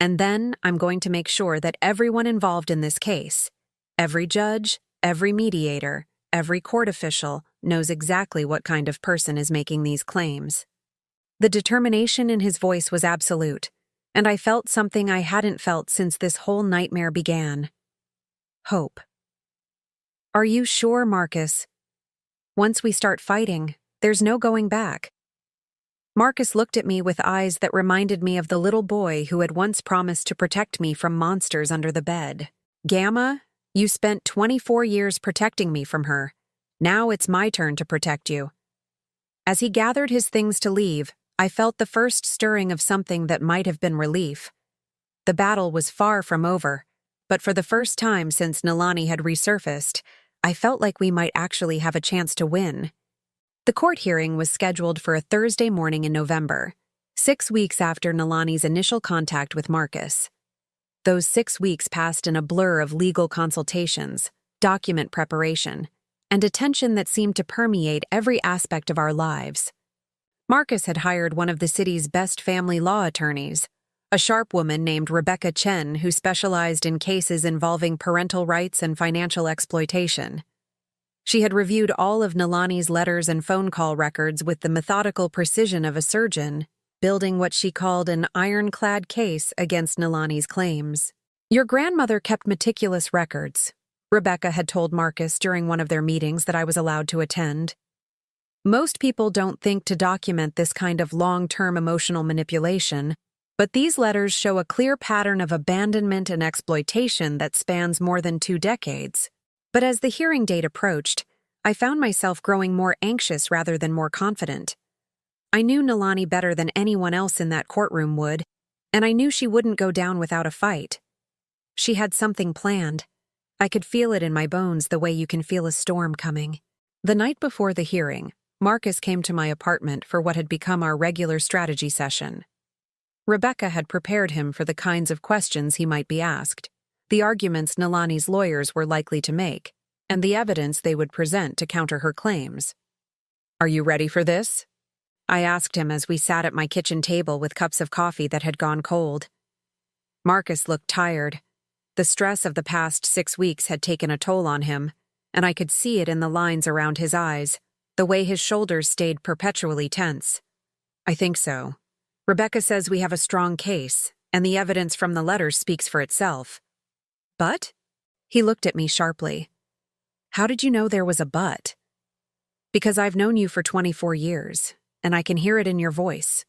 And then I'm going to make sure that everyone involved in this case, every judge, every mediator, every court official, knows exactly what kind of person is making these claims." The determination in his voice was absolute, and I felt something I hadn't felt since this whole nightmare began. Hope. "Are you sure, Marcus? Once we start fighting, there's no going back." Marcus looked at me with eyes that reminded me of the little boy who had once promised to protect me from monsters under the bed. "Gamma, you spent 24 years protecting me from her. Now it's my turn to protect you." As he gathered his things to leave, I felt the first stirring of something that might have been relief. The battle was far from over, but for the first time since Nalani had resurfaced, I felt like we might actually have a chance to win. The court hearing was scheduled for a Thursday morning in November, 6 weeks after Nalani's initial contact with Marcus. Those 6 weeks passed in a blur of legal consultations, document preparation, and a tension that seemed to permeate every aspect of our lives. Marcus had hired one of the city's best family law attorneys, a sharp woman named Rebecca Chen who specialized in cases involving parental rights and financial exploitation. She had reviewed all of Nalani's letters and phone call records with the methodical precision of a surgeon, building what she called an ironclad case against Nalani's claims. "Your grandmother kept meticulous records," Rebecca had told Marcus during one of their meetings that I was allowed to attend. "Most people don't think to document this kind of long-term emotional manipulation, but these letters show a clear pattern of abandonment and exploitation that spans more than 2 decades. But as the hearing date approached, I found myself growing more anxious rather than more confident. I knew Nalani better than anyone else in that courtroom would, and I knew she wouldn't go down without a fight. She had something planned. I could feel it in my bones the way you can feel a storm coming. The night before the hearing, Marcus came to my apartment for what had become our regular strategy session. Rebecca had prepared him for the kinds of questions he might be asked, the arguments Nalani's lawyers were likely to make, and the evidence they would present to counter her claims. "Are you ready for this?" I asked him as we sat at my kitchen table with cups of coffee that had gone cold. Marcus looked tired. The stress of the past 6 weeks had taken a toll on him, and I could see it in the lines around his eyes, the way his shoulders stayed perpetually tense. "I think so. Rebecca says we have a strong case, and the evidence from the letters speaks for itself." "But?" He looked at me sharply. "How did you know there was a but?" "Because I've known you for 24 years, and I can hear it in your voice."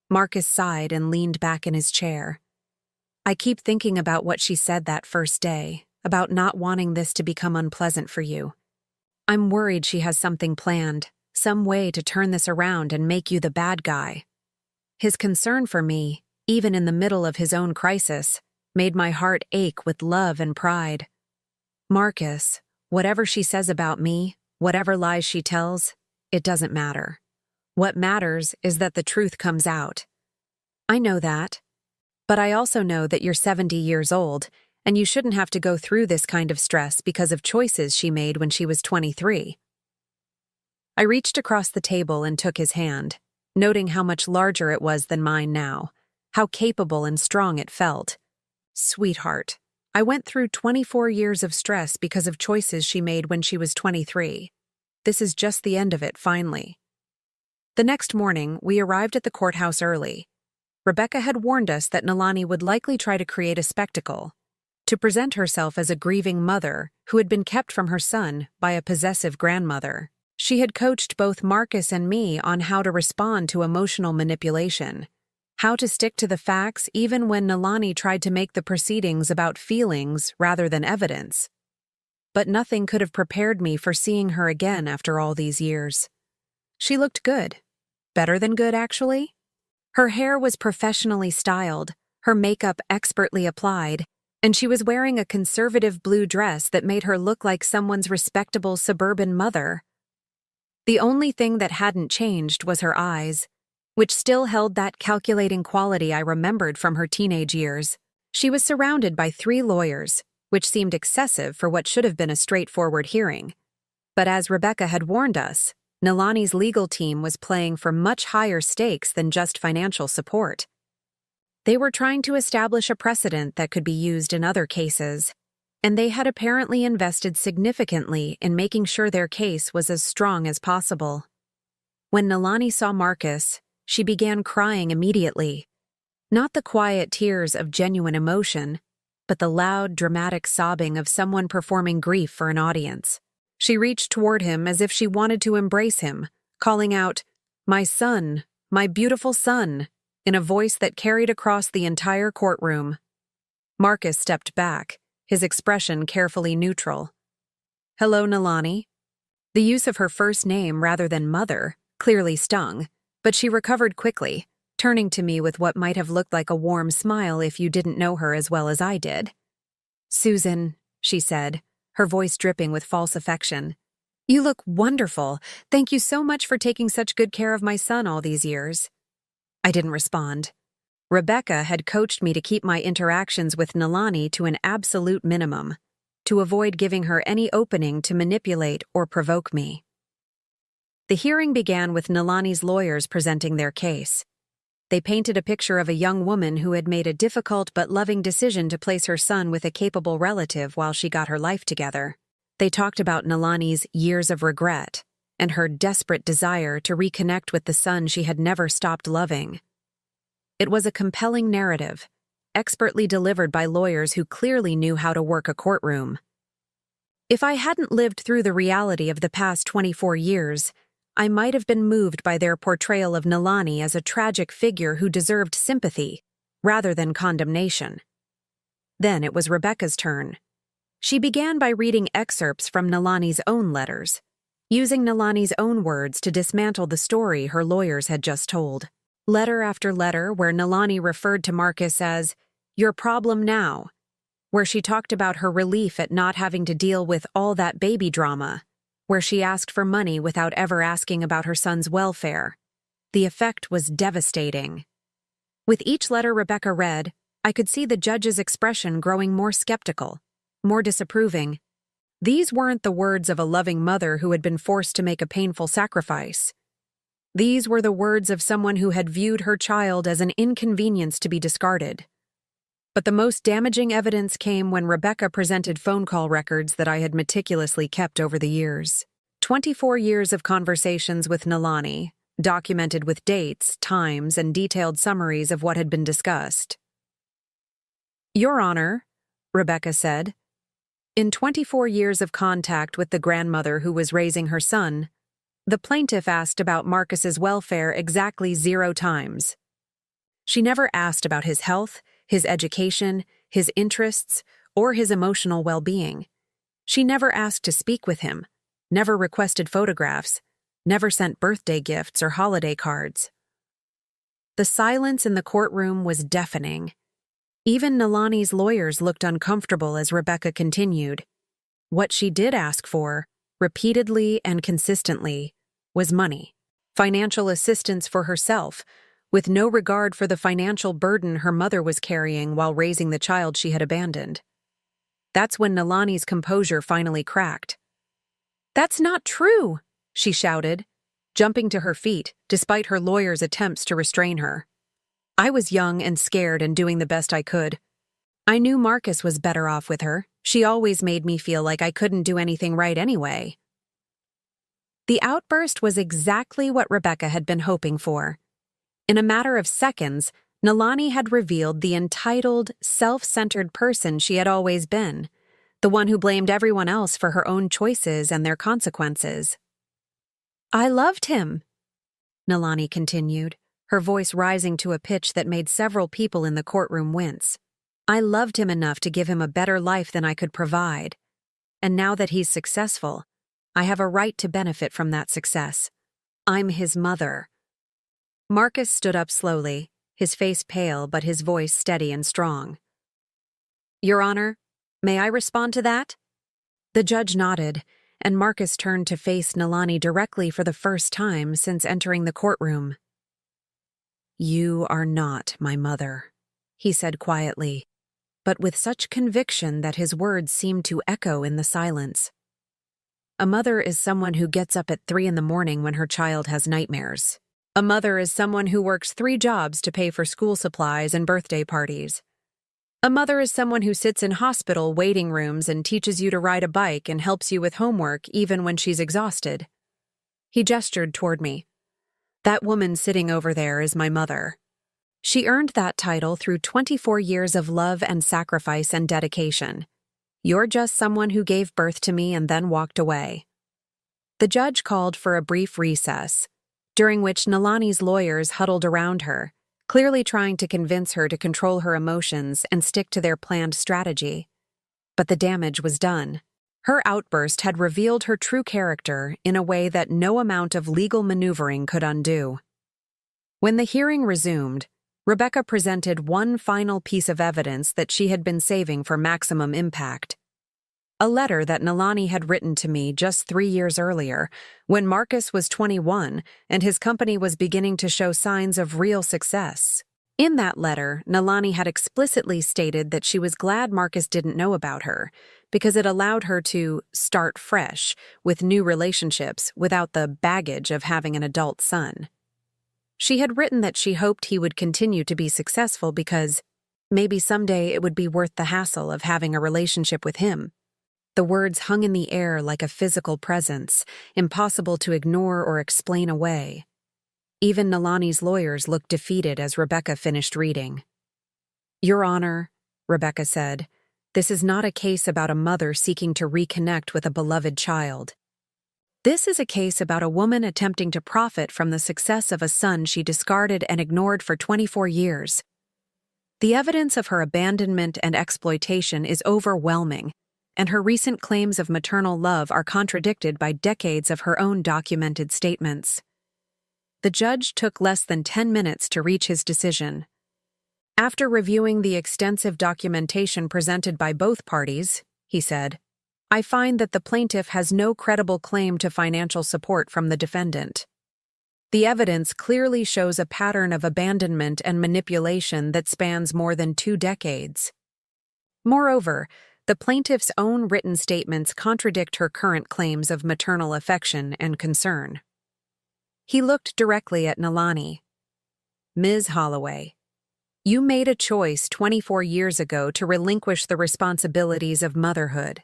Marcus sighed and leaned back in his chair. "I keep thinking about what she said that first day, about not wanting this to become unpleasant for you. I'm worried she has something planned, some way to turn this around and make you the bad guy." His concern for me, even in the middle of his own crisis, made my heart ache with love and pride. Marcus, whatever she says about me, whatever lies she tells, it doesn't matter. What matters is that the truth comes out. I know that. But I also know that you're 70 years old, and you shouldn't have to go through this kind of stress because of choices she made when she was 23. I reached across the table and took his hand, noting how much larger it was than mine now, how capable and strong it felt. Sweetheart, I went through 24 years of stress because of choices she made when she was 23. This is just the end of it, finally. The next morning, we arrived at the courthouse early. Rebecca had warned us that Nalani would likely try to create a spectacle, to present herself as a grieving mother who had been kept from her son by a possessive grandmother. She had coached both Marcus and me on how to respond to emotional manipulation, how to stick to the facts even when Nalani tried to make the proceedings about feelings rather than evidence. But nothing could have prepared me for seeing her again after all these years. She looked good. Better than good, actually. Her hair was professionally styled, her makeup expertly applied, and she was wearing a conservative blue dress that made her look like someone's respectable suburban mother. The only thing that hadn't changed was her eyes, which still held that calculating quality I remembered from her teenage years. She was surrounded by 3 lawyers, which seemed excessive for what should have been a straightforward hearing. But as Rebecca had warned us, Nalani's legal team was playing for much higher stakes than just financial support. They were trying to establish a precedent that could be used in other cases, and they had apparently invested significantly in making sure their case was as strong as possible. When Nalani saw Marcus, she began crying immediately. Not the quiet tears of genuine emotion, but the loud, dramatic sobbing of someone performing grief for an audience. She reached toward him as if she wanted to embrace him, calling out, "My son, my beautiful son," in a voice that carried across the entire courtroom. Marcus stepped back, his expression carefully neutral. "Hello, Nalani." The use of her first name rather than mother clearly stung, but she recovered quickly, turning to me with what might have looked like a warm smile if you didn't know her as well as I did. "Susan," she said, her voice dripping with false affection. "You look wonderful. Thank you so much for taking such good care of my son all these years." I didn't respond. Rebecca had coached me to keep my interactions with Nalani to an absolute minimum, to avoid giving her any opening to manipulate or provoke me. The hearing began with Nalani's lawyers presenting their case. They painted a picture of a young woman who had made a difficult but loving decision to place her son with a capable relative while she got her life together. They talked about Nalani's years of regret and her desperate desire to reconnect with the son she had never stopped loving. It was a compelling narrative, expertly delivered by lawyers who clearly knew how to work a courtroom. If I hadn't lived through the reality of the past 24 years, I might have been moved by their portrayal of Nalani as a tragic figure who deserved sympathy, rather than condemnation. Then it was Rebecca's turn. She began by reading excerpts from Nalani's own letters, using Nalani's own words to dismantle the story her lawyers had just told. Letter after letter where Nalani referred to Marcus as, "your problem now," where she talked about her relief at not having to deal with all that baby drama, where she asked for money without ever asking about her son's welfare. The effect was devastating. With each letter Rebecca read, I could see the judge's expression growing more skeptical, more disapproving. These weren't the words of a loving mother who had been forced to make a painful sacrifice. These were the words of someone who had viewed her child as an inconvenience to be discarded. But the most damaging evidence came when Rebecca presented phone call records that I had meticulously kept over the years. 24 years of conversations with Nalani, documented with dates, times, and detailed summaries of what had been discussed. "Your Honor," Rebecca said, "in 24 years of contact with the grandmother who was raising her son, the plaintiff asked about Marcus's welfare exactly 0 times. She never asked about his health, his education, his interests, or his emotional well-being. She never asked to speak with him, never requested photographs, never sent birthday gifts or holiday cards." The silence in the courtroom was deafening. Even Nalani's lawyers looked uncomfortable as Rebecca continued. What she did ask for, repeatedly and consistently, was money. Financial assistance for herself, with no regard for the financial burden her mother was carrying while raising the child she had abandoned. That's when Nalani's composure finally cracked. "That's not true," she shouted, jumping to her feet despite her lawyer's attempts to restrain her. "I was young and scared and doing the best I could. I knew Marcus was better off with her. She always made me feel like I couldn't do anything right anyway." The outburst was exactly what Rebecca had been hoping for. In a matter of seconds, Nalani had revealed the entitled, self-centered person she had always been, the one who blamed everyone else for her own choices and their consequences. "I loved him," Nalani continued, her voice rising to a pitch that made several people in the courtroom wince. "I loved him enough to give him a better life than I could provide. And now that he's successful, I have a right to benefit from that success. I'm his mother." Marcus stood up slowly, his face pale but his voice steady and strong. "Your Honor, may I respond to that?" The judge nodded, and Marcus turned to face Nalani directly for the first time since entering the courtroom. "You are not my mother," he said quietly, but with such conviction that his words seemed to echo in the silence. "A mother is someone who gets up at 3 a.m. when her child has nightmares. A mother is someone who works 3 jobs to pay for school supplies and birthday parties. A mother is someone who sits in hospital waiting rooms and teaches you to ride a bike and helps you with homework even when she's exhausted." He gestured toward me. "That woman sitting over there is my mother. She earned that title through 24 years of love and sacrifice and dedication. You're just someone who gave birth to me and then walked away." The judge called for a brief recess, during which Nalani's lawyers huddled around her, clearly trying to convince her to control her emotions and stick to their planned strategy. But the damage was done. Her outburst had revealed her true character in a way that no amount of legal maneuvering could undo. When the hearing resumed, Rebecca presented one final piece of evidence that she had been saving for maximum impact. A letter that Nalani had written to me just 3 years earlier, when Marcus was 21 and his company was beginning to show signs of real success. In that letter, Nalani had explicitly stated that she was glad Marcus didn't know about her, because it allowed her to start fresh with new relationships without the baggage of having an adult son. She had written that she hoped he would continue to be successful because maybe someday it would be worth the hassle of having a relationship with him. The words hung in the air like a physical presence, impossible to ignore or explain away. Even Nalani's lawyers looked defeated as Rebecca finished reading. "Your Honor," Rebecca said, "this is not a case about a mother seeking to reconnect with a beloved child. This is a case about a woman attempting to profit from the success of a son she discarded and ignored for 24 years. The evidence of her abandonment and exploitation is overwhelming, and her recent claims of maternal love are contradicted by decades of her own documented statements." The judge took less than 10 minutes to reach his decision. "After reviewing the extensive documentation presented by both parties," he said, "I find that the plaintiff has no credible claim to financial support from the defendant. The evidence clearly shows a pattern of abandonment and manipulation that spans more than 2 decades. Moreover, the plaintiff's own written statements contradict her current claims of maternal affection and concern." He looked directly at Nalani. "Ms. Holloway, you made a choice 24 years ago to relinquish the responsibilities of motherhood.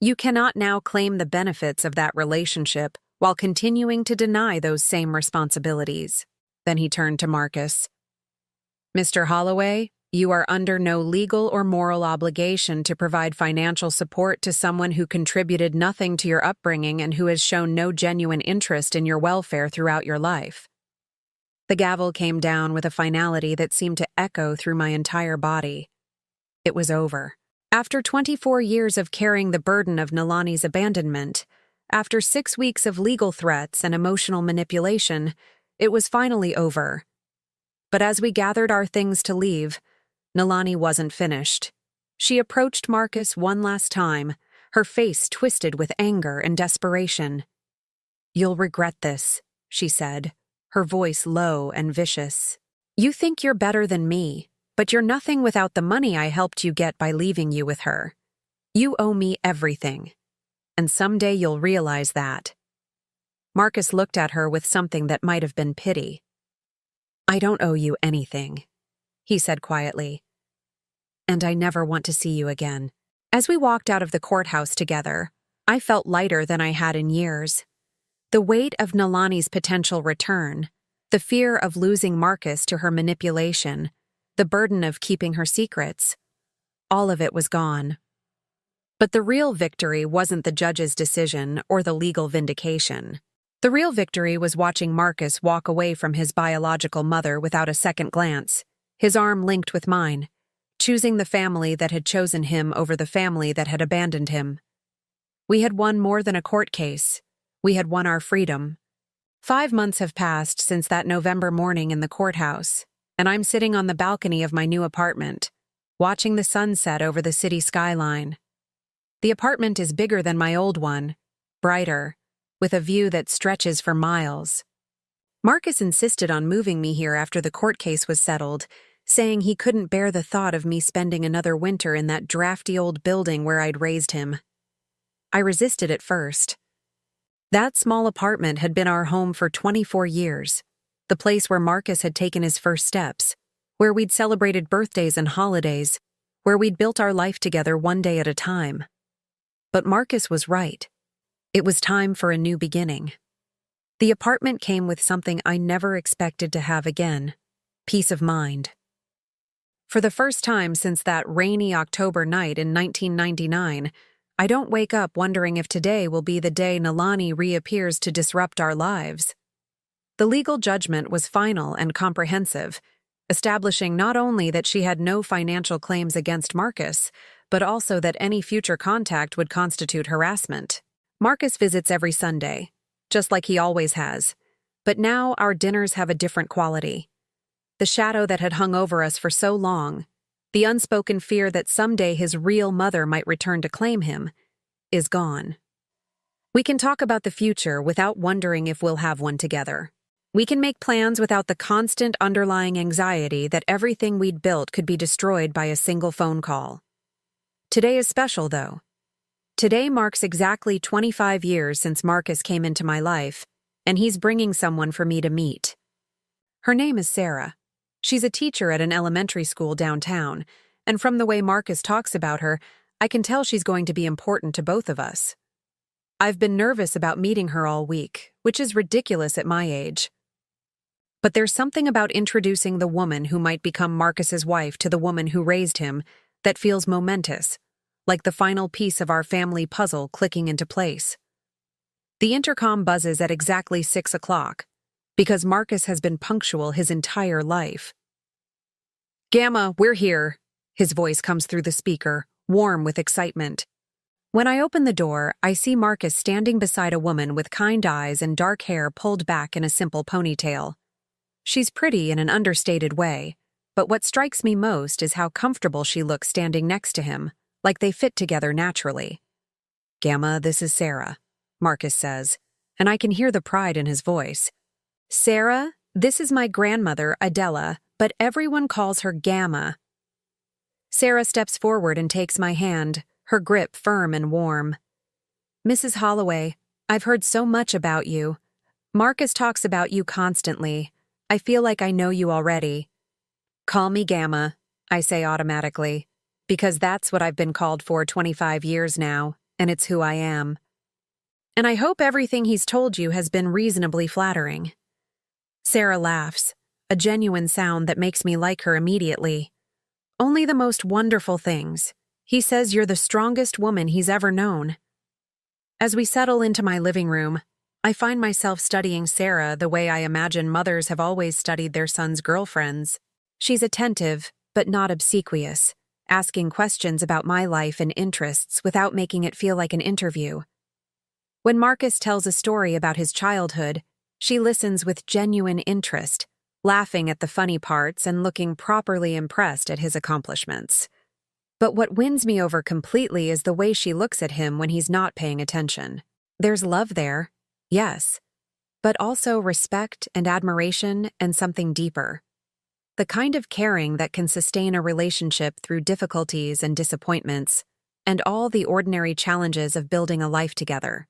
You cannot now claim the benefits of that relationship while continuing to deny those same responsibilities." Then he turned to Marcus. "Mr. Holloway, you are under no legal or moral obligation to provide financial support to someone who contributed nothing to your upbringing and who has shown no genuine interest in your welfare throughout your life." The gavel came down with a finality that seemed to echo through my entire body. It was over. After 24 years of carrying the burden of Nalani's abandonment, after 6 weeks of legal threats and emotional manipulation, it was finally over. But as we gathered our things to leave, Nalani wasn't finished. She approached Marcus one last time, her face twisted with anger and desperation. "You'll regret this," she said, her voice low and vicious. "You think you're better than me, but you're nothing without the money I helped you get by leaving you with her. You owe me everything. And someday you'll realize that." Marcus looked at her with something that might have been pity. "I don't owe you anything," he said quietly. "And I never want to see you again." As we walked out of the courthouse together, I felt lighter than I had in years. The weight of Nalani's potential return, the fear of losing Marcus to her manipulation, the burden of keeping her secrets, all of it was gone. But the real victory wasn't the judge's decision or the legal vindication. The real victory was watching Marcus walk away from his biological mother without a second glance, his arm linked with mine, choosing the family that had chosen him over the family that had abandoned him. We had won more than a court case. We had won our freedom. 5 months have passed since that November morning in the courthouse, and I'm sitting on the balcony of my new apartment, watching the sunset over the city skyline. The apartment is bigger than my old one, brighter, with a view that stretches for miles. Marcus insisted on moving me here after the court case was settled, saying he couldn't bear the thought of me spending another winter in that drafty old building where I'd raised him. I resisted at first. That small apartment had been our home for 24 years, the place where Marcus had taken his first steps, where we'd celebrated birthdays and holidays, where we'd built our life together one day at a time. But Marcus was right. It was time for a new beginning. The apartment came with something I never expected to have again: peace of mind. For the first time since that rainy October night in 1999, I don't wake up wondering if today will be the day Nalani reappears to disrupt our lives. The legal judgment was final and comprehensive, establishing not only that she had no financial claims against Marcus, but also that any future contact would constitute harassment. Marcus visits every Sunday, just like he always has, but now our dinners have a different quality. The shadow that had hung over us for so long, the unspoken fear that someday his real mother might return to claim him, is gone. We can talk about the future without wondering if we'll have one together. We can make plans without the constant underlying anxiety that everything we'd built could be destroyed by a single phone call. Today is special, though. Today marks exactly 25 years since Marcus came into my life, and he's bringing someone for me to meet. Her name is Sarah. She's a teacher at an elementary school downtown, and from the way Marcus talks about her, I can tell she's going to be important to both of us. I've been nervous about meeting her all week, which is ridiculous at my age. But there's something about introducing the woman who might become Marcus's wife to the woman who raised him that feels momentous, like the final piece of our family puzzle clicking into place. The intercom buzzes at exactly 6 o'clock, because Marcus has been punctual his entire life. "Gamma, we're here," his voice comes through the speaker, warm with excitement. When I open the door, I see Marcus standing beside a woman with kind eyes and dark hair pulled back in a simple ponytail. She's pretty in an understated way, but what strikes me most is how comfortable she looks standing next to him, like they fit together naturally. "Gamma, this is Sarah," Marcus says, and I can hear the pride in his voice. "Sarah, this is my grandmother, Adela, but everyone calls her Gamma." Sarah steps forward and takes my hand, her grip firm and warm. "Mrs. Holloway, I've heard so much about you. Marcus talks about you constantly. I feel like I know you already." "Call me Gamma," I say automatically, because that's what I've been called for 25 years now, and it's who I am. "And I hope everything he's told you has been reasonably flattering." Sarah laughs, a genuine sound that makes me like her immediately. "Only the most wonderful things. He says you're the strongest woman he's ever known." As we settle into my living room, I find myself studying Sarah the way I imagine mothers have always studied their sons' girlfriends. She's attentive, but not obsequious, asking questions about my life and interests without making it feel like an interview. When Marcus tells a story about his childhood, she listens with genuine interest, laughing at the funny parts and looking properly impressed at his accomplishments. But what wins me over completely is the way she looks at him when he's not paying attention. There's love there, yes, but also respect and admiration and something deeper. The kind of caring that can sustain a relationship through difficulties and disappointments, and all the ordinary challenges of building a life together.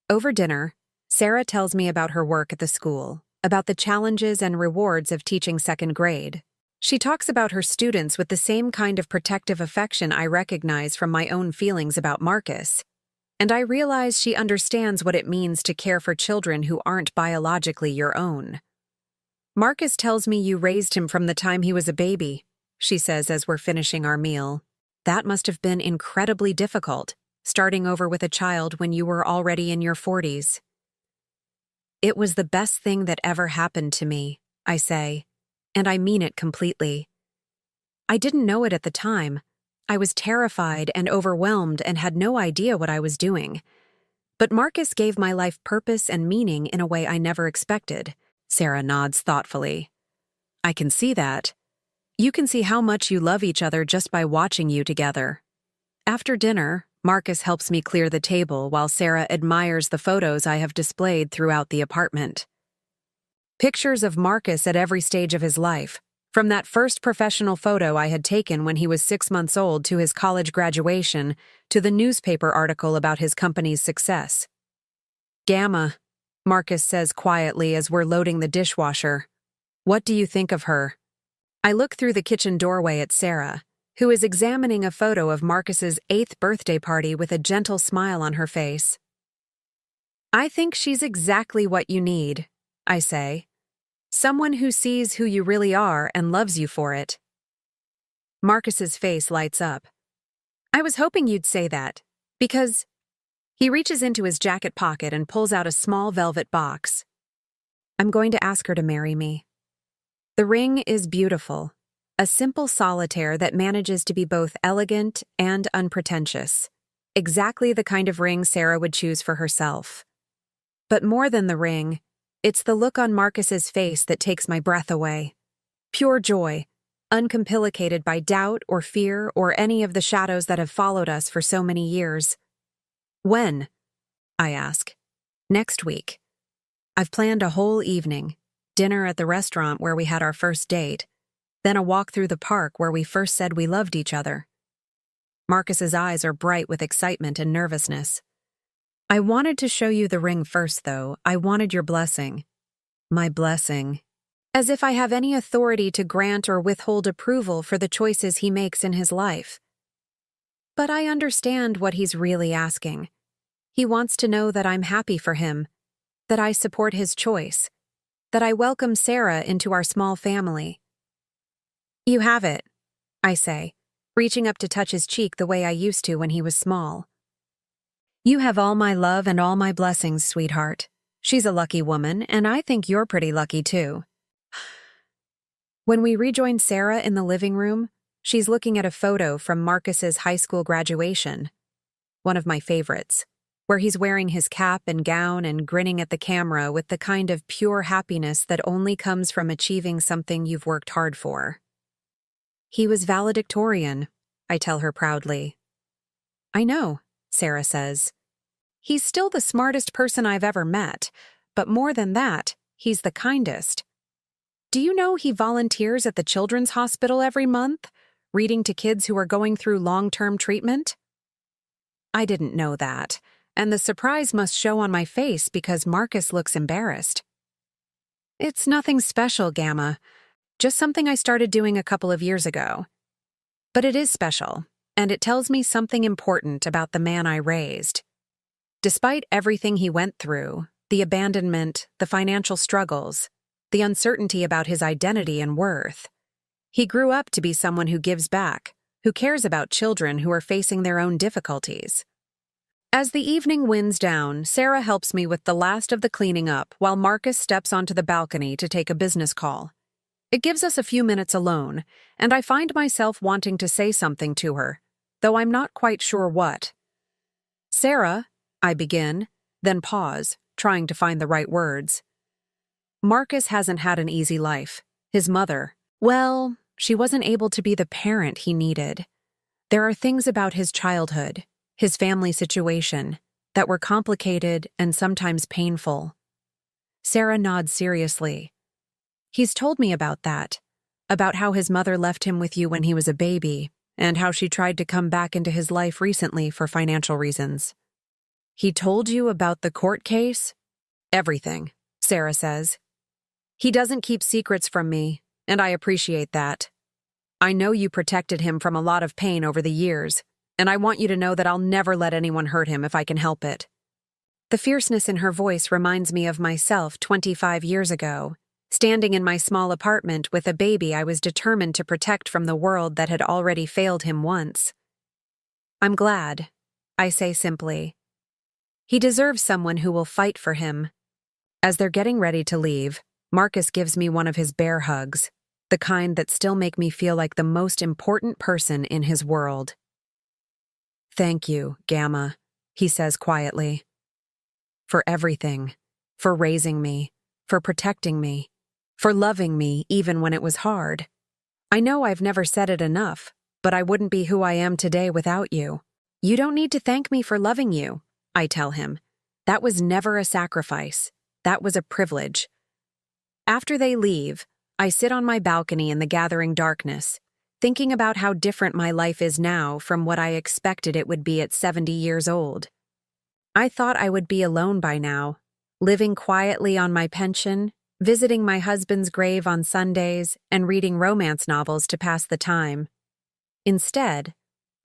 Over dinner, Sarah tells me about her work at the school, about the challenges and rewards of teaching second grade. She talks about her students with the same kind of protective affection I recognize from my own feelings about Marcus, and I realize she understands what it means to care for children who aren't biologically your own. Marcus tells me you raised him from the time he was a baby, she says as we're finishing our meal. That must have been incredibly difficult, starting over with a child when you were already in your 40s. It was the best thing that ever happened to me, I say, and I mean it completely. I didn't know it at the time. I was terrified and overwhelmed and had no idea what I was doing. But Marcus gave my life purpose and meaning in a way I never expected. Sarah nods thoughtfully. I can see that. You can see how much you love each other just by watching you together. After dinner, Marcus helps me clear the table while Sarah admires the photos I have displayed throughout the apartment. Pictures of Marcus at every stage of his life, from that first professional photo I had taken when he was 6 months old to his college graduation, to the newspaper article about his company's success. Gamma, Marcus says quietly as we're loading the dishwasher. What do you think of her? I look through the kitchen doorway at Sarah, who is examining a photo of Marcus's 8th birthday party with a gentle smile on her face. I think she's exactly what you need, I say. Someone who sees who you really are and loves you for it. Marcus's face lights up. I was hoping you'd say that, because... He reaches into his jacket pocket and pulls out a small velvet box. I'm going to ask her to marry me. The ring is beautiful, a simple solitaire that manages to be both elegant and unpretentious, exactly the kind of ring Sarah would choose for herself. But more than the ring, it's the look on Marcus's face that takes my breath away. Pure joy, uncomplicated by doubt or fear or any of the shadows that have followed us for so many years. When? I ask. Next week. I've planned a whole evening, dinner at the restaurant where we had our first date, then a walk through the park where we first said we loved each other. Marcus's eyes are bright with excitement and nervousness. I wanted to show you the ring first, though. I wanted your blessing. My blessing. As if I have any authority to grant or withhold approval for the choices he makes in his life. But I understand what he's really asking. He wants to know that I'm happy for him, that I support his choice, that I welcome Sarah into our small family. You have it, I say, reaching up to touch his cheek the way I used to when he was small. You have all my love and all my blessings, sweetheart. She's a lucky woman, and I think you're pretty lucky too. When we rejoin Sarah in the living room, she's looking at a photo from Marcus's high school graduation, one of my favorites, where he's wearing his cap and gown and grinning at the camera with the kind of pure happiness that only comes from achieving something you've worked hard for. He was valedictorian, I tell her proudly. I know, Sarah says. He's still the smartest person I've ever met, but more than that, he's the kindest. Do you know he volunteers at the Children's Hospital every month, reading to kids who are going through long-term treatment? I didn't know that, and the surprise must show on my face because Marcus looks embarrassed. It's nothing special, Gamma, just something I started doing a couple of years ago. But it is special, and it tells me something important about the man I raised. Despite everything he went through, the abandonment, the financial struggles, the uncertainty about his identity and worth, he grew up to be someone who gives back, who cares about children who are facing their own difficulties. As the evening winds down, Sarah helps me with the last of the cleaning up while Marcus steps onto the balcony to take a business call. It gives us a few minutes alone, and I find myself wanting to say something to her, though I'm not quite sure what. Sarah, I begin, then pause, trying to find the right words. Marcus hasn't had an easy life. His mother, well, she wasn't able to be the parent he needed. There are things about his childhood, his family situation, that were complicated and sometimes painful. Sarah nods seriously. He's told me about that, about how his mother left him with you when he was a baby, and how she tried to come back into his life recently for financial reasons. He told you about the court case? Everything, Sarah says. He doesn't keep secrets from me, and I appreciate that. I know you protected him from a lot of pain over the years, and I want you to know that I'll never let anyone hurt him if I can help it. The fierceness in her voice reminds me of myself 25 years ago, standing in my small apartment with a baby I was determined to protect from the world that had already failed him once. I'm glad, I say simply. He deserves someone who will fight for him. As they're getting ready to leave, Marcus gives me one of his bear hugs, the kind that still make me feel like the most important person in his world. Thank you, Gamma, he says quietly. For everything, for raising me, for protecting me, for loving me even when it was hard. I know I've never said it enough, but I wouldn't be who I am today without you. You don't need to thank me for loving you, I tell him. That was never a sacrifice. That was a privilege. After they leave, I sit on my balcony in the gathering darkness, thinking about how different my life is now from what I expected it would be at 70 years old. I thought I would be alone by now, living quietly on my pension, visiting my husband's grave on Sundays, and reading romance novels to pass the time. Instead,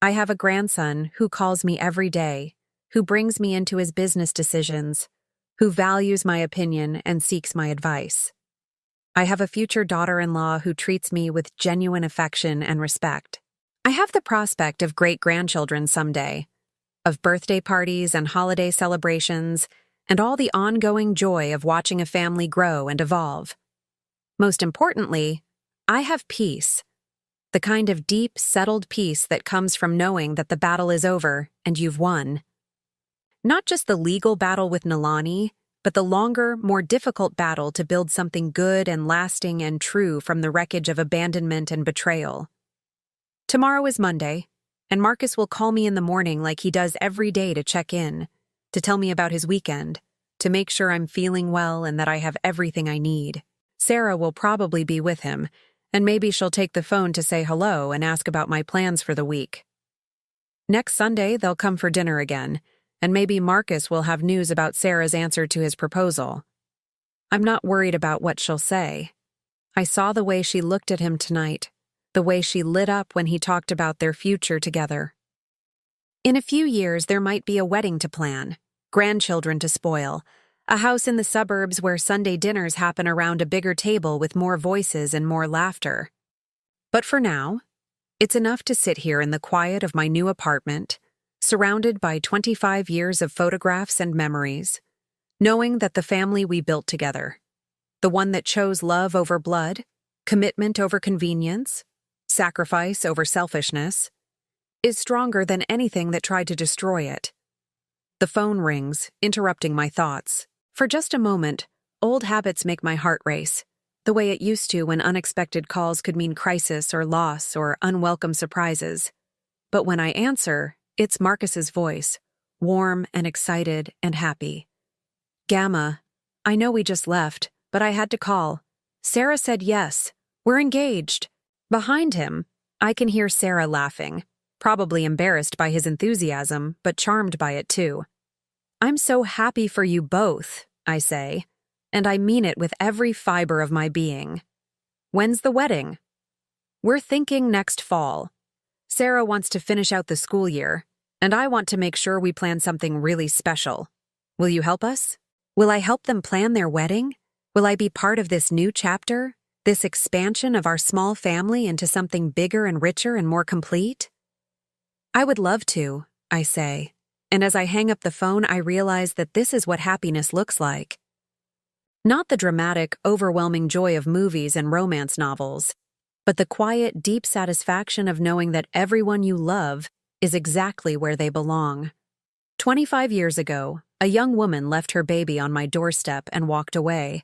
I have a grandson who calls me every day, who brings me into his business decisions, who values my opinion and seeks my advice. I have a future daughter-in-law who treats me with genuine affection and respect. I have the prospect of great-grandchildren someday, of birthday parties and holiday celebrations, and all the ongoing joy of watching a family grow and evolve. Most importantly, I have peace, the kind of deep, settled peace that comes from knowing that the battle is over and you've won. Not just the legal battle with Nalani, but the longer, more difficult battle to build something good and lasting and true from the wreckage of abandonment and betrayal. Tomorrow is Monday, and Marcus will call me in the morning like he does every day to check in, to tell me about his weekend, to make sure I'm feeling well and that I have everything I need. Sarah will probably be with him, and maybe she'll take the phone to say hello and ask about my plans for the week. Next Sunday, they'll come for dinner again, and maybe Marcus will have news about Sarah's answer to his proposal. I'm not worried about what she'll say. I saw the way she looked at him tonight, the way she lit up when he talked about their future together. In a few years, there might be a wedding to plan, grandchildren to spoil, a house in the suburbs where Sunday dinners happen around a bigger table with more voices and more laughter. But for now, it's enough to sit here in the quiet of my new apartment, surrounded by 25 years of photographs and memories, knowing that the family we built together, the one that chose love over blood, commitment over convenience, sacrifice over selfishness, is stronger than anything that tried to destroy it. The phone rings, interrupting my thoughts. For just a moment, old habits make my heart race, the way it used to when unexpected calls could mean crisis or loss or unwelcome surprises. But when I answer, it's Marcus's voice, warm and excited and happy. Gamma, I know we just left, but I had to call. Sarah said yes. We're engaged. Behind him, I can hear Sarah laughing, probably embarrassed by his enthusiasm, but charmed by it too. I'm so happy for you both, I say, and I mean it with every fiber of my being. When's the wedding? We're thinking next fall. Sarah wants to finish out the school year, and I want to make sure we plan something really special. Will you help us? Will I help them plan their wedding? Will I be part of this new chapter? This expansion of our small family into something bigger and richer and more complete? I would love to, I say, and as I hang up the phone, I realize that this is what happiness looks like. Not the dramatic, overwhelming joy of movies and romance novels, but the quiet, deep satisfaction of knowing that everyone you love is exactly where they belong. 25 years ago, a young woman left her baby on my doorstep and walked away.